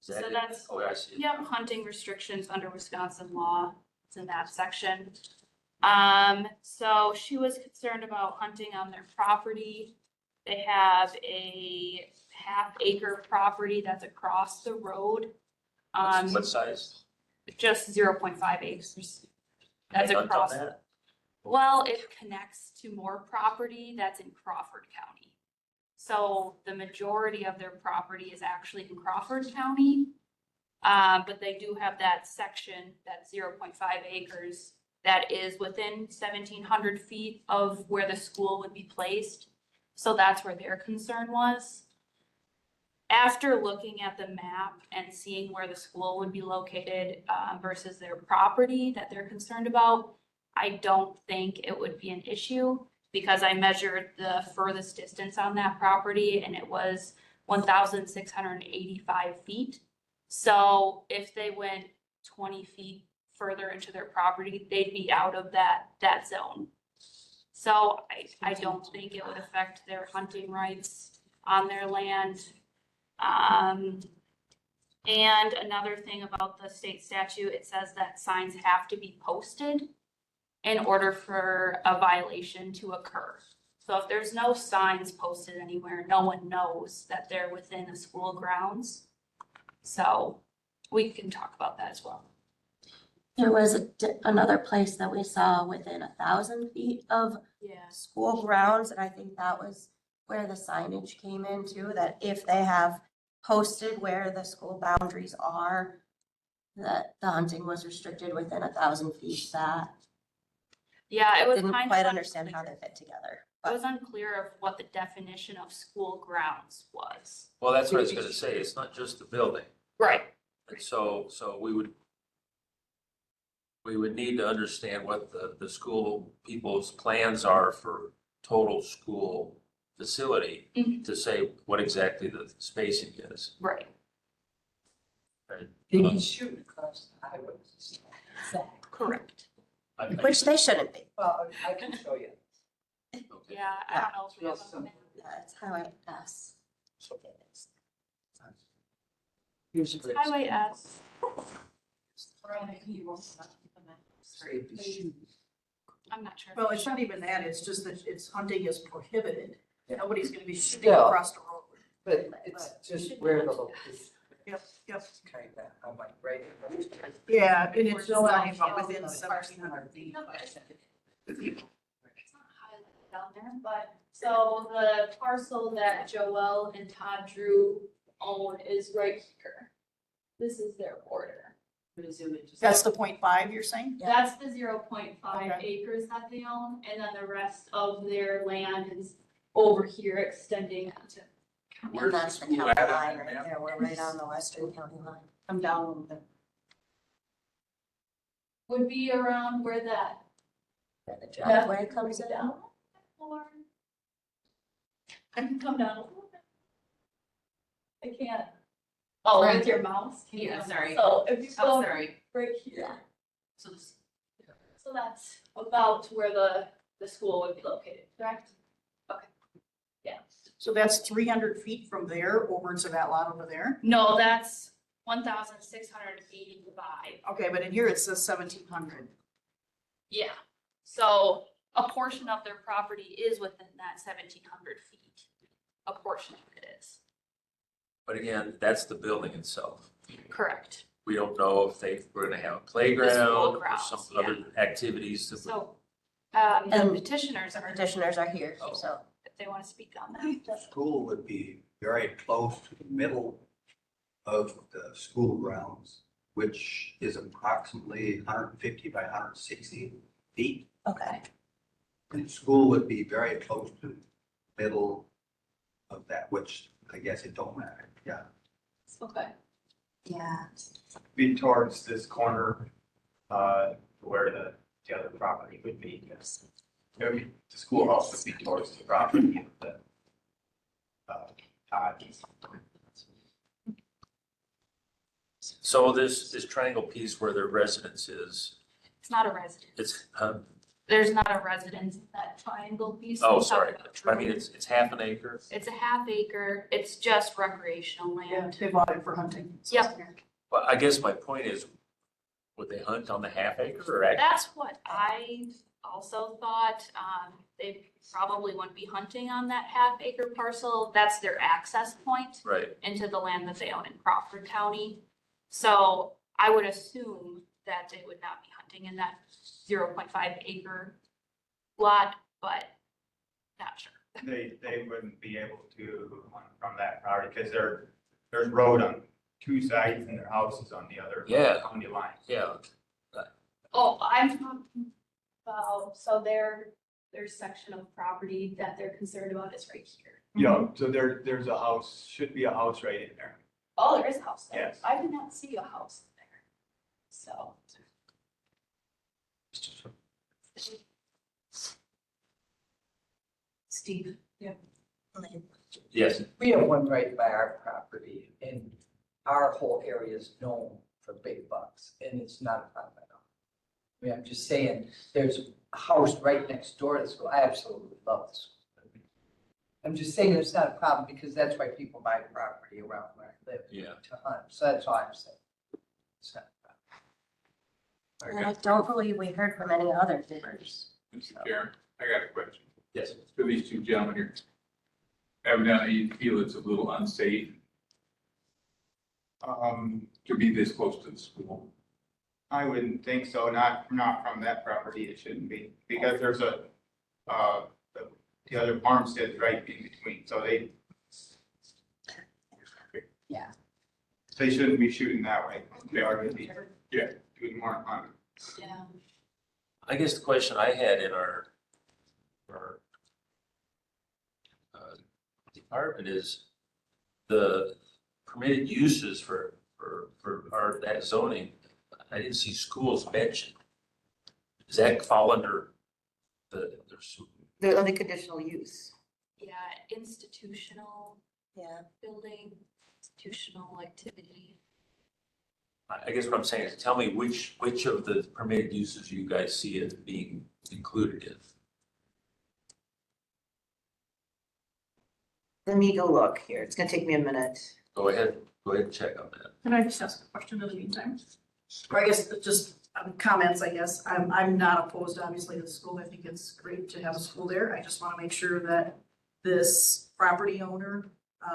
[SPEAKER 1] Is that
[SPEAKER 7] So
[SPEAKER 1] it?
[SPEAKER 7] that's,
[SPEAKER 1] Oh, I see.
[SPEAKER 7] yep, hunting restrictions under Wisconsin law. It's in that section. So she was concerned about hunting on their property. They have a half-acre property that's across the road.
[SPEAKER 1] What size?
[SPEAKER 7] Just 0.5 acres. That's
[SPEAKER 1] Hunt on
[SPEAKER 7] across.
[SPEAKER 1] that?
[SPEAKER 7] Well, it connects to more property that's in Crawford County. So the majority of their property is actually in Crawford County. But they do have that section, that 0.5 acres, that is within 1,700 feet of where the school would be placed. So that's where their concern was. After looking at the map and seeing where the school would be located versus their property that they're concerned about, I don't think it would be an issue because I measured the furthest distance on that property and it was 1,685 feet. So if they went 20 feet further into their property, they'd be out of that zone. So I don't think it would affect their hunting rights on their land. And another thing about the state statute, it says that signs have to be posted in order for a violation to occur. So if there's no signs posted anywhere, no one knows that they're within the school grounds. So we can talk about that as well.
[SPEAKER 4] there was another place that we saw within 1,000 feet of
[SPEAKER 7] Yeah.
[SPEAKER 4] school grounds, and I think that was where the signage came into, that if they have posted where the school boundaries are, that the hunting was restricted within 1,000 feet. That
[SPEAKER 7] Yeah, it was
[SPEAKER 4] didn't
[SPEAKER 7] kind
[SPEAKER 4] quite
[SPEAKER 7] of,
[SPEAKER 4] understand how they fit together.
[SPEAKER 7] it was unclear of what the definition of school grounds was.
[SPEAKER 1] Well, that's what I was gonna say. It's not just the building.
[SPEAKER 7] Right.
[SPEAKER 1] And so we would need to understand what the school people's plans are for total school facility
[SPEAKER 7] Mhm.
[SPEAKER 1] to say what exactly the spacing is.
[SPEAKER 7] Right.
[SPEAKER 1] Right?
[SPEAKER 10] You can shoot across the highway.
[SPEAKER 7] Correct.
[SPEAKER 4] Which they shouldn't be.
[SPEAKER 10] Well, I can show you.
[SPEAKER 1] Okay.
[SPEAKER 7] Yeah, I don't know if we have a map.
[SPEAKER 4] It's Highway S.
[SPEAKER 10] Here's
[SPEAKER 7] It's Highway S. I'm not sure.
[SPEAKER 6] Well, it's not even that, it's just that it's hunting is prohibited.
[SPEAKER 10] Yeah.
[SPEAKER 6] Nobody's gonna be shooting
[SPEAKER 10] Yeah.
[SPEAKER 6] across the road.
[SPEAKER 15] But it's just where the location.
[SPEAKER 6] Yep, yep.
[SPEAKER 15] Kind of, I'm like, right.
[SPEAKER 6] Yeah, and it's
[SPEAKER 9] Still
[SPEAKER 6] talking
[SPEAKER 9] on-
[SPEAKER 6] about within
[SPEAKER 9] still
[SPEAKER 6] 1,700 feet.
[SPEAKER 5] It's not highlighted down there, but, so the parcel that Joelle and Todd Drew own is right here. This is their border.
[SPEAKER 6] That's the 0.5 you're saying?
[SPEAKER 5] That's the 0.5
[SPEAKER 6] Okay.
[SPEAKER 5] acres that they own, and then the rest of their land is over here extending to.
[SPEAKER 4] And
[SPEAKER 11] Where's the
[SPEAKER 4] that's the
[SPEAKER 11] school
[SPEAKER 4] county
[SPEAKER 11] at on
[SPEAKER 4] line
[SPEAKER 11] that
[SPEAKER 4] right
[SPEAKER 11] map?
[SPEAKER 4] there. We're right on the western county line.
[SPEAKER 6] I'm down a little bit.
[SPEAKER 5] Would be around where that.
[SPEAKER 4] Where the driveway comes in.
[SPEAKER 5] Down. Or. I can come down a little bit. I can't. Oh, with your mouse? Can you-
[SPEAKER 7] Yeah, sorry.
[SPEAKER 5] So if you
[SPEAKER 7] Oh,
[SPEAKER 5] go
[SPEAKER 7] sorry.
[SPEAKER 5] right here.
[SPEAKER 4] Yeah.
[SPEAKER 7] So this,
[SPEAKER 5] So that's about where the school would be located, correct? Okay. Yeah.
[SPEAKER 6] So that's 300 feet from there over to that lot over there?
[SPEAKER 5] No, that's 1,685.
[SPEAKER 6] Okay, but in here it says 1,700.
[SPEAKER 5] Yeah. So a portion of their property is within that 1,700 feet. A portion of it is.
[SPEAKER 1] But again, that's the building itself.
[SPEAKER 5] Correct.
[SPEAKER 1] We don't know if we're gonna have a playground or
[SPEAKER 5] grounds,
[SPEAKER 1] some
[SPEAKER 5] yeah.
[SPEAKER 1] other activities that would.
[SPEAKER 5] So, the
[SPEAKER 4] And
[SPEAKER 5] petitioners
[SPEAKER 4] The
[SPEAKER 5] are,
[SPEAKER 4] petitioners are here,
[SPEAKER 1] Oh.
[SPEAKER 4] so.
[SPEAKER 5] if they want to speak on that.
[SPEAKER 13] School would be very close to the middle of the school grounds, which is approximately 150 by 160 feet.
[SPEAKER 4] Okay.
[SPEAKER 13] And school would be very close to the middle of that, which I guess it don't matter, yeah.
[SPEAKER 5] Okay.
[SPEAKER 4] Yeah.
[SPEAKER 16] Be towards this corner, where the other property would be, yes. The schoolhouse would be towards the property of the, Todd.
[SPEAKER 1] So this triangle piece where their residence is,
[SPEAKER 5] It's not a residence.
[SPEAKER 1] it's,
[SPEAKER 5] There's not a residence in that triangle piece.
[SPEAKER 1] oh,
[SPEAKER 5] We're talking
[SPEAKER 1] sorry.
[SPEAKER 5] about
[SPEAKER 1] I mean,
[SPEAKER 5] Drew.
[SPEAKER 1] it's half an acre.
[SPEAKER 5] It's a half acre. It's just recreational
[SPEAKER 6] Yeah,
[SPEAKER 5] land.
[SPEAKER 6] they bought it for hunting.
[SPEAKER 5] Yep.
[SPEAKER 1] But I guess my point is, would they hunt on the half acre or actually?
[SPEAKER 5] That's what I also thought. They probably wouldn't be hunting on that half acre parcel. That's their access point
[SPEAKER 1] Right.
[SPEAKER 5] into the land that they own in Crawford County. So I would assume that they would not be hunting in that 0.5 acre lot, but not sure.
[SPEAKER 16] They wouldn't be able to hunt from that property, because there's road on two sides and their house is on the other.
[SPEAKER 1] Yeah.
[SPEAKER 16] County line.
[SPEAKER 1] Yeah.
[SPEAKER 5] Oh, I'm talking about, so their section of property that they're concerned about is right here.
[SPEAKER 16] Yeah, so there's a house, should be a house right in there.
[SPEAKER 5] Oh, there is a house there.
[SPEAKER 16] Yes.
[SPEAKER 5] I did not see a house there. So.
[SPEAKER 6] Steve? Yeah.
[SPEAKER 1] Yes.
[SPEAKER 15] We have one right by our property and our whole area is known for big bucks and it's not a problem at all. I mean, I'm just saying, there's a house right next door to the school. I absolutely love the school. I'm just saying it's not a problem because that's why people buy property around where I live
[SPEAKER 1] Yeah.
[SPEAKER 15] to hunt. So that's all I'm saying. It's not a problem.
[SPEAKER 4] And I don't believe we heard from any other neighbors.
[SPEAKER 11] Mr. Chairman, I got a question.
[SPEAKER 1] Yes.
[SPEAKER 11] For these two gentlemen here. Evidently, you feel it's a little unsafe to be this close to the school.
[SPEAKER 16] I wouldn't think so, not from that property, it shouldn't be, because there's the other farmstead's right in between, so they.
[SPEAKER 4] Yeah.
[SPEAKER 16] They shouldn't be shooting that way, they are gonna be, doing more hunting.
[SPEAKER 5] Yeah.
[SPEAKER 1] I guess the question I had in our department is the permitted uses for that zoning. I didn't see schools mentioned. Does that fall under
[SPEAKER 2] The only conditional use.
[SPEAKER 5] Yeah, institutional.
[SPEAKER 4] Yeah.
[SPEAKER 5] Building, institutional activity.
[SPEAKER 1] I guess what I'm saying is tell me which of the permitted uses you guys see as being included in.
[SPEAKER 2] Let me go look here. It's gonna take me a minute.
[SPEAKER 1] Go ahead and check on that.
[SPEAKER 6] Can I just ask a question in the meantime? Or I guess just comments, I guess. I'm not opposed, obviously, to the school. I think it's great to have a school there. I just want to make sure that this property owner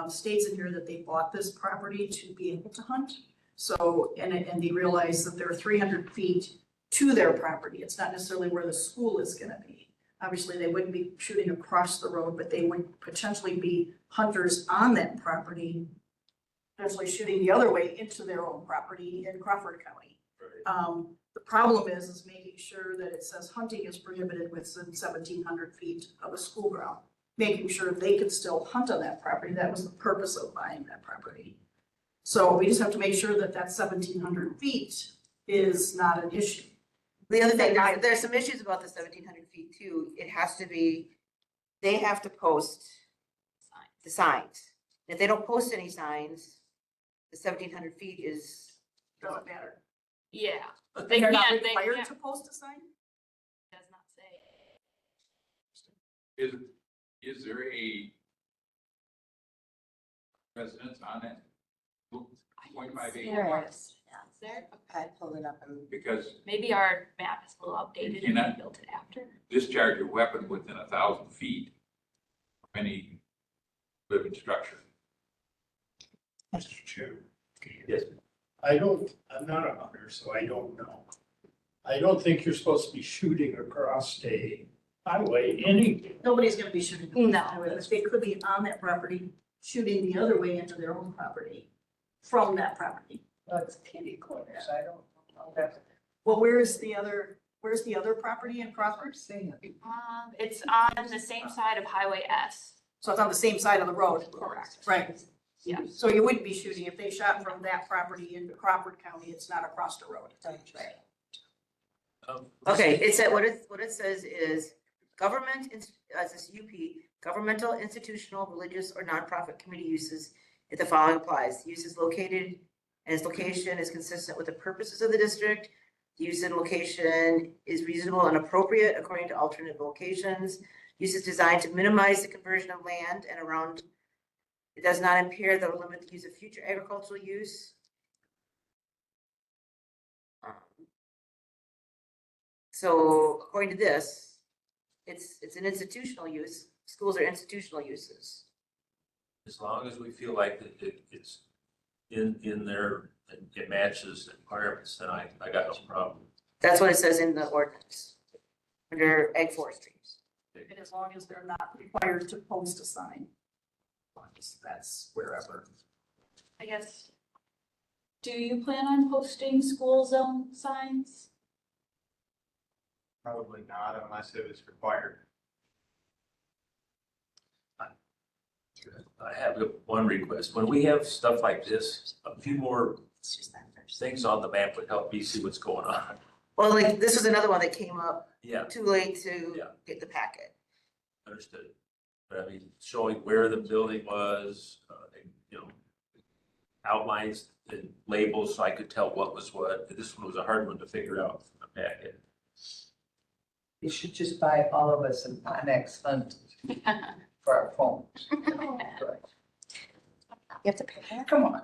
[SPEAKER 6] states in here that they bought this property to be able to hunt. So, and they realize that there are 300 feet to their property. It's not necessarily where the school is gonna be. Obviously, they wouldn't be shooting across the road, but they would potentially be hunters on that property, potentially shooting the other way into their own property in Crawford County. The problem is making sure that it says hunting is prohibited within 1,700 feet of a school ground, making sure they could still hunt on that property. That was the purpose of buying that property. So we just have to make sure that 1,700 feet is not an issue.
[SPEAKER 2] The other thing, there's some issues about the 1,700 feet too. It has to be, they have to post the signs. If they don't post any signs, the 1,700 feet is.
[SPEAKER 6] Doesn't matter.
[SPEAKER 7] Yeah.
[SPEAKER 6] They're not
[SPEAKER 7] they
[SPEAKER 6] required
[SPEAKER 7] can't-
[SPEAKER 6] to post a sign?
[SPEAKER 7] Does not say.
[SPEAKER 11] Is there a residence on that? 0.58?
[SPEAKER 4] There is.
[SPEAKER 7] Is there?
[SPEAKER 4] I pulled it up and.
[SPEAKER 11] Because
[SPEAKER 7] Maybe our map is a little outdated and we
[SPEAKER 11] cannot-
[SPEAKER 7] built it after.
[SPEAKER 11] discharge your weapon within 1,000 feet of any living structure.
[SPEAKER 12] Mr. Chair.
[SPEAKER 1] Yes.
[SPEAKER 12] I'm not a hunter, so I don't know. I don't think you're supposed to be shooting across a highway any.
[SPEAKER 6] Nobody's gonna be shooting.
[SPEAKER 7] No.
[SPEAKER 6] But they could be on that property, shooting the other way into their own property, from that property.
[SPEAKER 15] Well, it's kitty corners, I don't know that.
[SPEAKER 6] Well, where's the other property in Crawford?
[SPEAKER 7] It's on the same side of Highway S.
[SPEAKER 6] So it's on the same side of the road.
[SPEAKER 7] Correct.
[SPEAKER 6] Right.
[SPEAKER 7] Yeah.
[SPEAKER 6] So you wouldn't be shooting, if they shot from that property into Crawford County, it's not across the road.
[SPEAKER 2] Okay, it said, what it says is, government, as this UP, governmental, institutional, religious, or nonprofit committee uses, if the following applies, use is located, and its location is consistent with the purposes of the district, use and location is reasonable and appropriate according to alternate locations, use is designed to minimize the conversion of land and around, it does not impair or limit the use of future agricultural use. So according to this, it's an institutional use. Schools are institutional uses.
[SPEAKER 1] As long as we feel like that it's in there, and it matches the requirements, then I got no problem.
[SPEAKER 2] That's what it says in the ordinance, under ag forestry.
[SPEAKER 6] And as long as they're not required to post a sign. That's wherever.
[SPEAKER 7] I guess. Do you plan on posting school zone signs?
[SPEAKER 16] Probably not unless it was required.
[SPEAKER 1] I have one request. When we have stuff like this, a few more things on the map would help me see what's going on.
[SPEAKER 2] Well, like, this was another one that came up
[SPEAKER 1] Yeah,
[SPEAKER 2] too late to
[SPEAKER 1] Yeah.
[SPEAKER 2] get the packet.
[SPEAKER 1] understood. But I mean, showing where the building was, and, outlines and labels so I could tell what was what. This one was a hard one to figure out from the packet.
[SPEAKER 15] You should just buy all of us an Onyx Hunt for our phones.
[SPEAKER 4] You have to pay that?
[SPEAKER 15] Come on.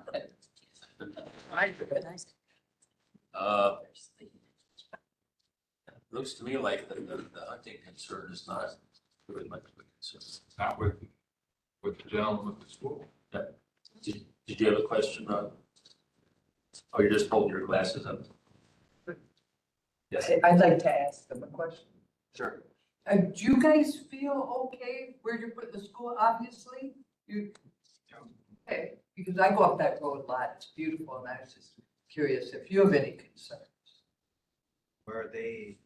[SPEAKER 1] Looks to me like the hunting concern is not really much of a concern.
[SPEAKER 11] Not with the gentleman with the school.
[SPEAKER 1] Did you have a question, Rob? Oh, you're just holding your glasses up. Yes,
[SPEAKER 15] I'd like to ask them a question.
[SPEAKER 1] sure.
[SPEAKER 15] Do you guys feel okay where you're putting the school? Obviously, okay, because I go up that road a lot. It's beautiful, and I was just curious if you have any concerns.
[SPEAKER 13] Where they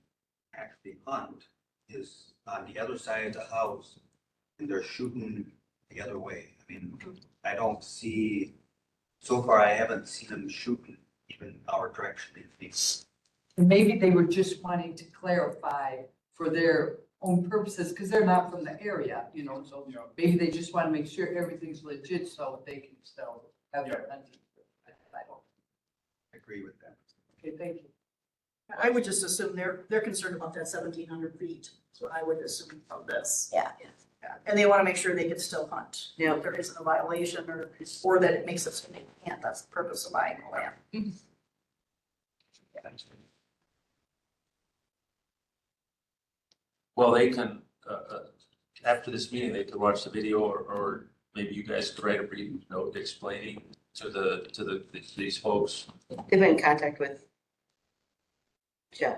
[SPEAKER 13] actually hunt is on the other side of the house, and they're shooting the other way. I mean, I don't see, so far I haven't seen them shooting even our direction.
[SPEAKER 15] And maybe they were just wanting to clarify for their own purposes, because they're not from the area, so maybe they just want to make sure everything's legit so they can still have their hunting. I don't
[SPEAKER 13] Agree with that.
[SPEAKER 15] Okay, thank you.
[SPEAKER 6] I would just assume they're concerned about that 1,700 feet. So I would assume of this.
[SPEAKER 4] Yeah.
[SPEAKER 6] Yeah. And they want to make sure they can still hunt.
[SPEAKER 2] Yeah.
[SPEAKER 6] If there isn't a violation or that it makes it so they can't. That's the purpose of buying the land.
[SPEAKER 1] Well, they can, after this meeting, they can watch the video or maybe you guys could write a brief note explaining to these folks.
[SPEAKER 2] They've been in contact with John,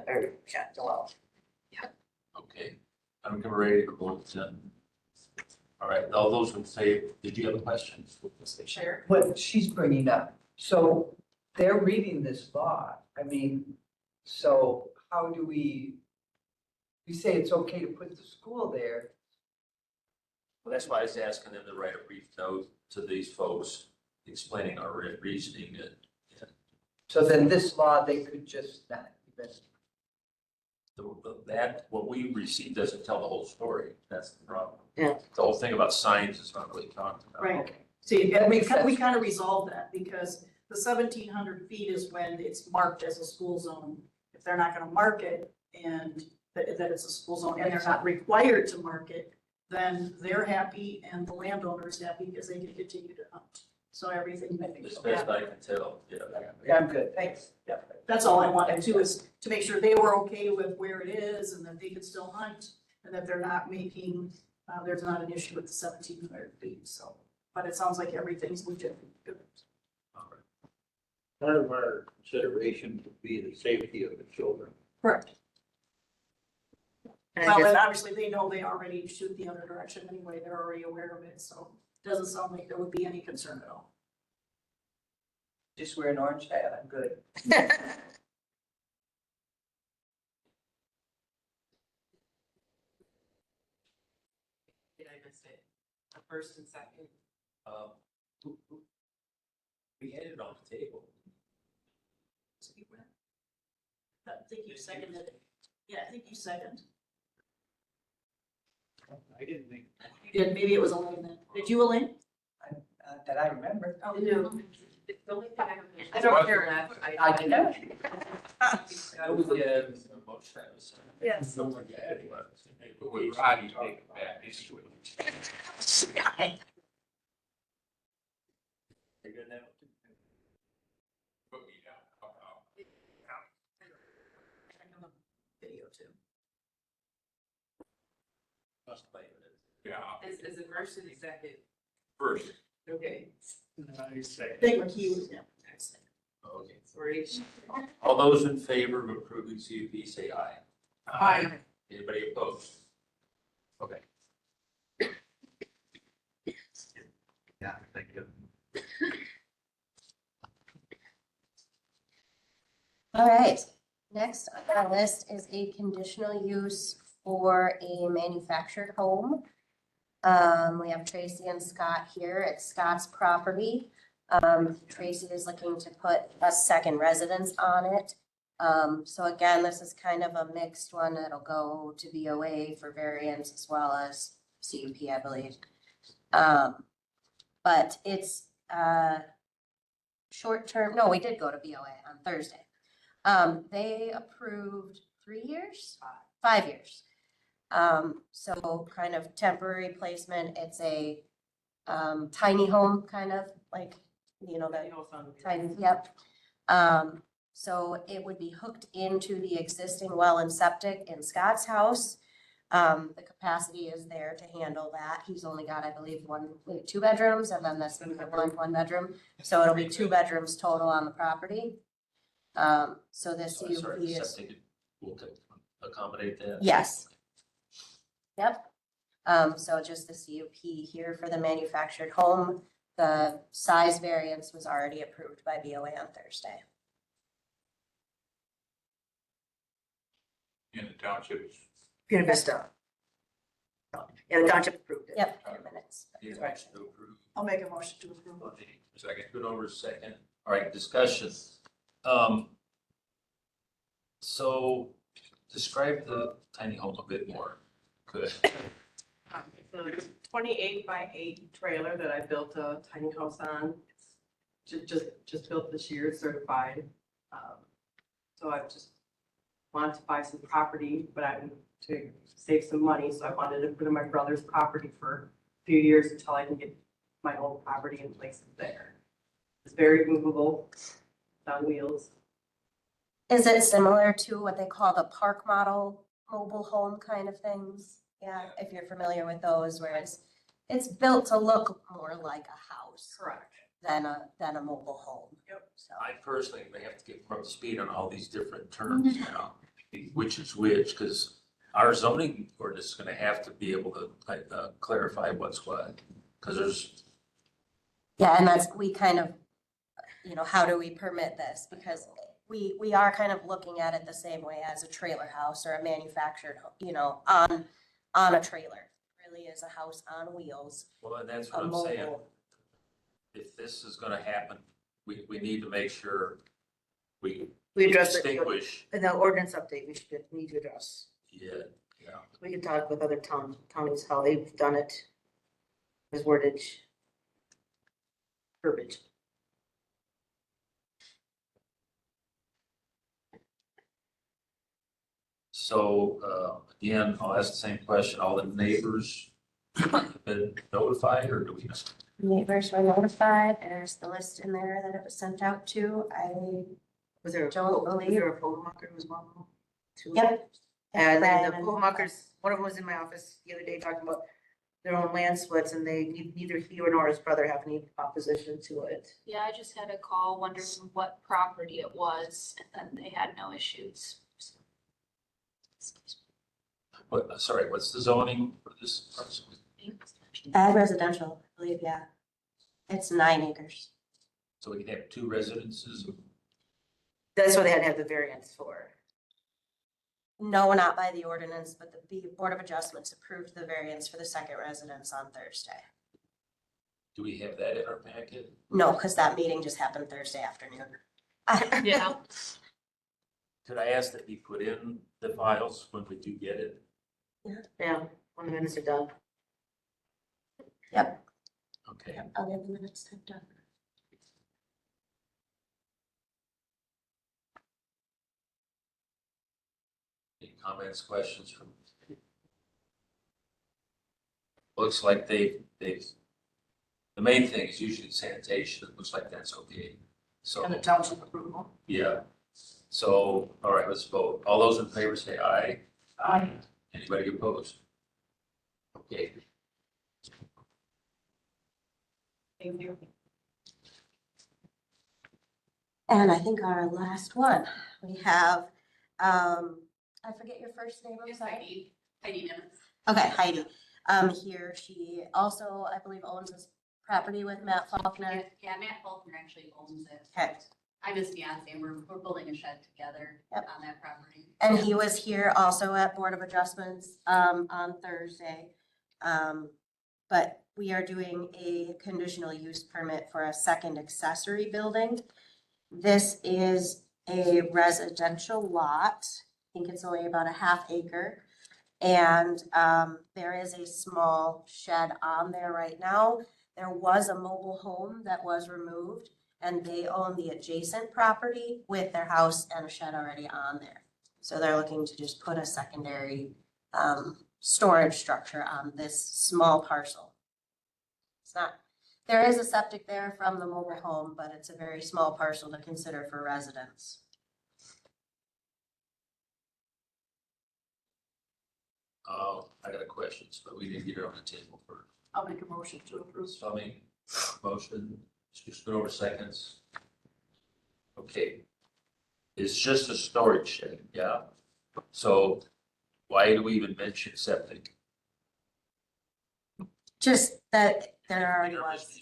[SPEAKER 2] Joel.
[SPEAKER 1] Okay, I'm ready to vote. All right, all those in favor, did you have a question?
[SPEAKER 15] Sure. What she's bringing up, so they're reading this law, I mean, so how do we say it's okay to put the school there?
[SPEAKER 1] Well, that's why I was asking them to write a brief note to these folks explaining our reasoning and
[SPEAKER 15] So then this law, they could just not even.
[SPEAKER 1] that, what we received doesn't tell the whole story. That's the problem.
[SPEAKER 2] Yeah.
[SPEAKER 1] The whole thing about signs is not really talked about.
[SPEAKER 6] Right. See,
[SPEAKER 15] That makes sense.
[SPEAKER 6] we kind of resolved that because the 1,700 feet is when it's marked as a school zone. If they're not gonna mark it and that it's a school zone and they're not required to mark it, then they're happy and the landowner's happy because they can continue to hunt. So everything, I think.
[SPEAKER 1] As best I can tell, yeah.
[SPEAKER 15] Yeah, I'm good, thanks.
[SPEAKER 6] Yeah, that's all I wanted to is to make sure they were okay with where it is and that they could still hunt and that they're not making, there's not an issue with the 1,700 feet, so. But it sounds like everything's legit. Good.
[SPEAKER 12] Part of our consideration would be the safety of the children.
[SPEAKER 6] Correct.
[SPEAKER 2] And I
[SPEAKER 6] Well,
[SPEAKER 2] just-
[SPEAKER 6] and obviously they know they already shoot the other direction anyway, they're already aware of it, so it doesn't sound like there would be any concern at all.
[SPEAKER 15] Just wear an orange hat, I'm good.
[SPEAKER 7] Did I miss it? The first and second?
[SPEAKER 1] We had it on the table.
[SPEAKER 6] I think you seconded it. Yeah, I think you seconded.
[SPEAKER 12] I didn't think.
[SPEAKER 6] You did, maybe it was Elaine then. Did you, Elaine?
[SPEAKER 15] That I remember.
[SPEAKER 6] Oh, you.
[SPEAKER 7] It's the only thing
[SPEAKER 11] I don't
[SPEAKER 7] care.
[SPEAKER 15] I did not.
[SPEAKER 1] That was the motion.
[SPEAKER 6] Yes.
[SPEAKER 11] But with Roddy, take it back, issue it.
[SPEAKER 1] You're good now?
[SPEAKER 11] Put me down.
[SPEAKER 6] Video too.
[SPEAKER 1] Must play with it.
[SPEAKER 11] Yeah,
[SPEAKER 7] Is it first and second?
[SPEAKER 11] first.
[SPEAKER 7] Okay.
[SPEAKER 12] I say.
[SPEAKER 6] I think McKee was, yeah.
[SPEAKER 1] Okay.
[SPEAKER 7] Three.
[SPEAKER 1] All those in favor of approving CUP, say aye.
[SPEAKER 6] Aye.
[SPEAKER 1] Anybody opposed? Okay.
[SPEAKER 13] Yeah, thank you.
[SPEAKER 4] All right, next on our list is a conditional use for a manufactured home. We have Tracy and Scott here. It's Scott's property. Tracy is looking to put a second residence on it. So again, this is kind of a mixed one. It'll go to BOA for variance as well as CUP, I believe. But it's, short term, no, we did go to BOA on Thursday. They approved 3 years, 5 years. So kind of temporary placement. It's a, tiny home, kind of like, you know, that tiny, yep. So it would be hooked into the existing well and septic in Scott's house. The capacity is there to handle that. He's only got, I believe, 2 bedrooms and then that's one bedroom. So it'll be 2 bedrooms total on the property. So this
[SPEAKER 1] So
[SPEAKER 4] CUP
[SPEAKER 1] sorry,
[SPEAKER 4] is,
[SPEAKER 1] septic will accommodate that?
[SPEAKER 4] yes. Yep. So just the CUP here for the manufactured home. The size variance was already approved by BOA on Thursday.
[SPEAKER 11] In the townships.
[SPEAKER 2] Buena Vista. Yeah, the township approved it.
[SPEAKER 4] Yep, 10 minutes.
[SPEAKER 1] Need a motion to approve.
[SPEAKER 6] I'll make a motion to approve.
[SPEAKER 1] Second. Good over second. All right, discussion. So describe the tiny home a bit more. Good.
[SPEAKER 7] So it's 28 by 8 trailer that I built a tiny house on. It's just built this year, certified. So I just wanted to buy some property, but to save some money, so I wanted to put in my brother's property for a few years until I can get my own property and place it there. It's very movable, it's on wheels.
[SPEAKER 4] Is it similar to what they call the park model mobile home kind of things? Yeah, if you're familiar with those, where It's built to look more like a house
[SPEAKER 6] Correct.
[SPEAKER 4] than a mobile home.
[SPEAKER 6] Yep.
[SPEAKER 4] So,
[SPEAKER 1] I personally may have to get up to speed on all these different terms now, which is which, because our zoning ordinance is gonna have to be able to clarify what's what. Because there's,
[SPEAKER 4] yeah, and that's, we kind of, you know, how do we permit this? Because we are kind of looking at it the same way as a trailer house or a manufactured, you know, on a trailer. Really is a house on wheels,
[SPEAKER 1] well, and that's
[SPEAKER 4] a
[SPEAKER 1] what I'm saying.
[SPEAKER 4] mobile.
[SPEAKER 1] If this is gonna happen, we need to make sure we
[SPEAKER 2] We address it
[SPEAKER 1] distinguish.
[SPEAKER 2] in the ordinance update, we need to address.
[SPEAKER 1] Yeah, yeah.
[SPEAKER 2] We can talk with other counties, how they've done it. As wordage. Verbiage.
[SPEAKER 1] So, again, I'll ask the same question. All the neighbors have been notified, or do we just?
[SPEAKER 4] Neighbors were notified. There's the list in there that it was sent out to.
[SPEAKER 2] Was there
[SPEAKER 4] Don't
[SPEAKER 2] was
[SPEAKER 4] believe-
[SPEAKER 2] there a poll marker was one of them? Two?
[SPEAKER 4] Yep.
[SPEAKER 2] And then the
[SPEAKER 4] Brian
[SPEAKER 2] poll markers, one of them was in my office the other day talking about their own land splits and neither he nor his brother have any opposition to it.
[SPEAKER 7] Yeah, I just had a call wondering what property it was, and then they had no issues.
[SPEAKER 1] What, sorry, what's the zoning for this parcel?
[SPEAKER 4] Ag residential, I believe, yeah. It's 9 acres.
[SPEAKER 1] So we can have two residences?
[SPEAKER 2] That's what they had to have the variance for.
[SPEAKER 4] No, not by the ordinance, but the Board of Adjustments approved the variance for the second residence on Thursday.
[SPEAKER 1] Do we have that in our packet?
[SPEAKER 4] No, because that meeting just happened Thursday afternoon.
[SPEAKER 7] Yeah.
[SPEAKER 1] Could I ask that be put in the files when we do get it?
[SPEAKER 2] Yeah, when the minutes are done.
[SPEAKER 4] Yep.
[SPEAKER 1] Okay.
[SPEAKER 4] I'll get the minutes typed up.
[SPEAKER 1] Any comments, questions from? Looks like they've, the main thing is usually sanitation. It looks like that's okay. So,
[SPEAKER 6] And the township approval.
[SPEAKER 1] yeah. So, all right, let's vote. All those in favor say aye.
[SPEAKER 6] Aye.
[SPEAKER 1] Anybody opposed? Okay.
[SPEAKER 6] Thank you.
[SPEAKER 4] And I think our last one, we have, I forget your first name, I'm sorry.
[SPEAKER 5] Heidi Nimitz.
[SPEAKER 4] Okay, Heidi. Here, she also, I believe, owns this property with Matt Faulkner.
[SPEAKER 5] Yeah, Matt Faulkner actually owns it.
[SPEAKER 4] Okay.
[SPEAKER 5] I'm his fiance, and we're building a shed together
[SPEAKER 4] Yep.
[SPEAKER 5] on that property.
[SPEAKER 4] And he was here also at Board of Adjustments, on Thursday. But we are doing a conditional use permit for a second accessory building. This is a residential lot. I think it's only about a ½ acre. And, there is a small shed on there right now. There was a mobile home that was removed, and they own the adjacent property with their house and a shed already on there. So they're looking to just put a secondary storage structure on this small parcel. It's not, there is a septic there from the mobile home, but it's a very small parcel to consider for residents.
[SPEAKER 1] I got questions, but we didn't get it on the table for.
[SPEAKER 6] I'll make a motion to approve.
[SPEAKER 1] So I mean, motion, just go over seconds. Okay. It's just a storage shed, yeah? So why do we even mention septic?
[SPEAKER 4] Just that there already was.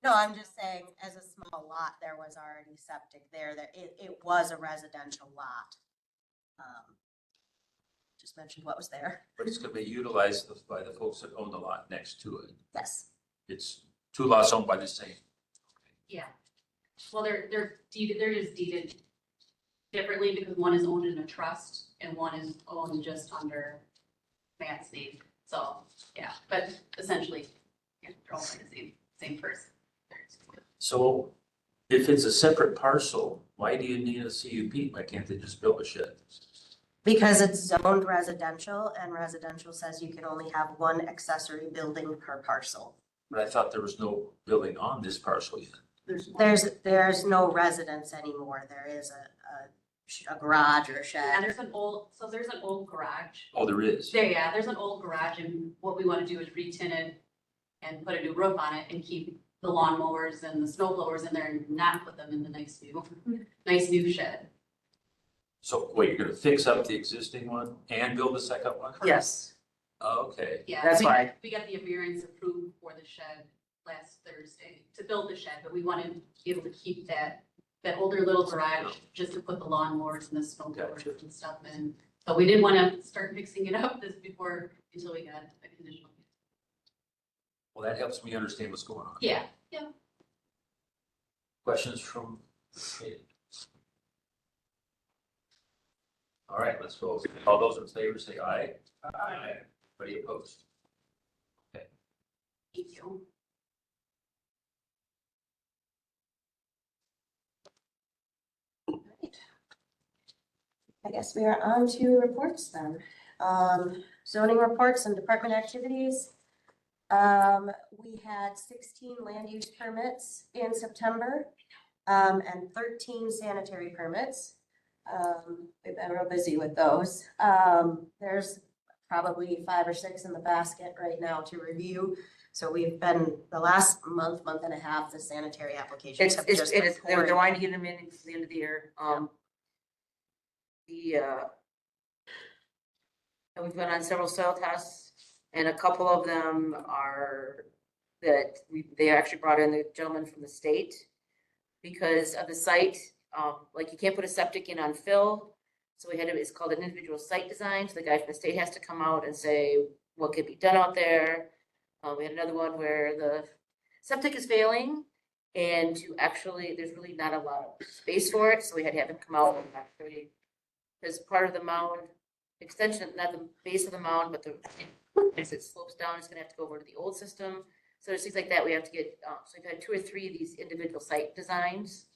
[SPEAKER 4] No, I'm just saying, as a small lot, there was already septic there, that it was a residential lot. Just mentioned what was there.
[SPEAKER 1] But it's gonna be utilized by the folks that own the lot next to it.
[SPEAKER 4] Yes.
[SPEAKER 1] It's two lots owned by the same.
[SPEAKER 5] Yeah. Well, they're just deeded differently because one is owned in a trust and one is owned just under Matt's name. So, yeah, but essentially, yeah, they're all the same person.
[SPEAKER 1] So if it's a separate parcel, why do you need a CUP? Why can't they just build a shed?
[SPEAKER 4] Because it's zoned residential, and residential says you can only have one accessory building per parcel.
[SPEAKER 1] But I thought there was no building on this parcel yet.
[SPEAKER 4] There's no residence anymore. There is a a garage or a
[SPEAKER 9] Yeah,
[SPEAKER 4] shed.
[SPEAKER 9] there's an old garage.
[SPEAKER 1] Oh, there is.
[SPEAKER 9] There's an old garage and what we want to do is re-tin it and put a new roof on it and keep the lawnmowers and the snow blowers in there and not put them in the nice new shed.
[SPEAKER 1] So wait, you're gonna fix up the existing one and build a second one?
[SPEAKER 2] Yes,
[SPEAKER 1] Okay.
[SPEAKER 9] Yeah.
[SPEAKER 2] That's
[SPEAKER 9] we-
[SPEAKER 2] fine.
[SPEAKER 9] We got the variance approved for the shed last Thursday to build the shed, but we wanted to be able to keep that older little garage just to put the lawnmowers and the snow blowers and stuff in. So we didn't want to start fixing it up until we got a conditional.
[SPEAKER 1] Well, that helps me understand what's going on.
[SPEAKER 9] Yeah.
[SPEAKER 1] Questions from the committee? All right, let's vote. All those in favor say aye. Aye. Anybody opposed?
[SPEAKER 9] Thank you.
[SPEAKER 4] I guess we are on to reports then. Zoning reports and department activities. We had 16 land use permits in September, and 13 sanitary permits. We've been real busy with those. There's probably 5 or 6 in the basket right now to review. So we've been, the last month and a half, the sanitary applications have just been
[SPEAKER 2] they're
[SPEAKER 4] pouring.
[SPEAKER 2] wanting to get them in until the end of the year. And we've been on several soil tests, and a couple of them are they actually brought in the gentleman from the state because of the site. Like you can't put a septic in on fill. So it's called an individual site design. So the guy from the state has to come out and say what could be done out there. We had another one where the septic is failing and there's really not a lot of space for it. So we had to have him come out and actually, as part of the mound extension, not the base of the mound, but as it slopes down, it's gonna have to go over to the old system. So there's things like that we have to get, so we've had 2 or 3 of these individual site designs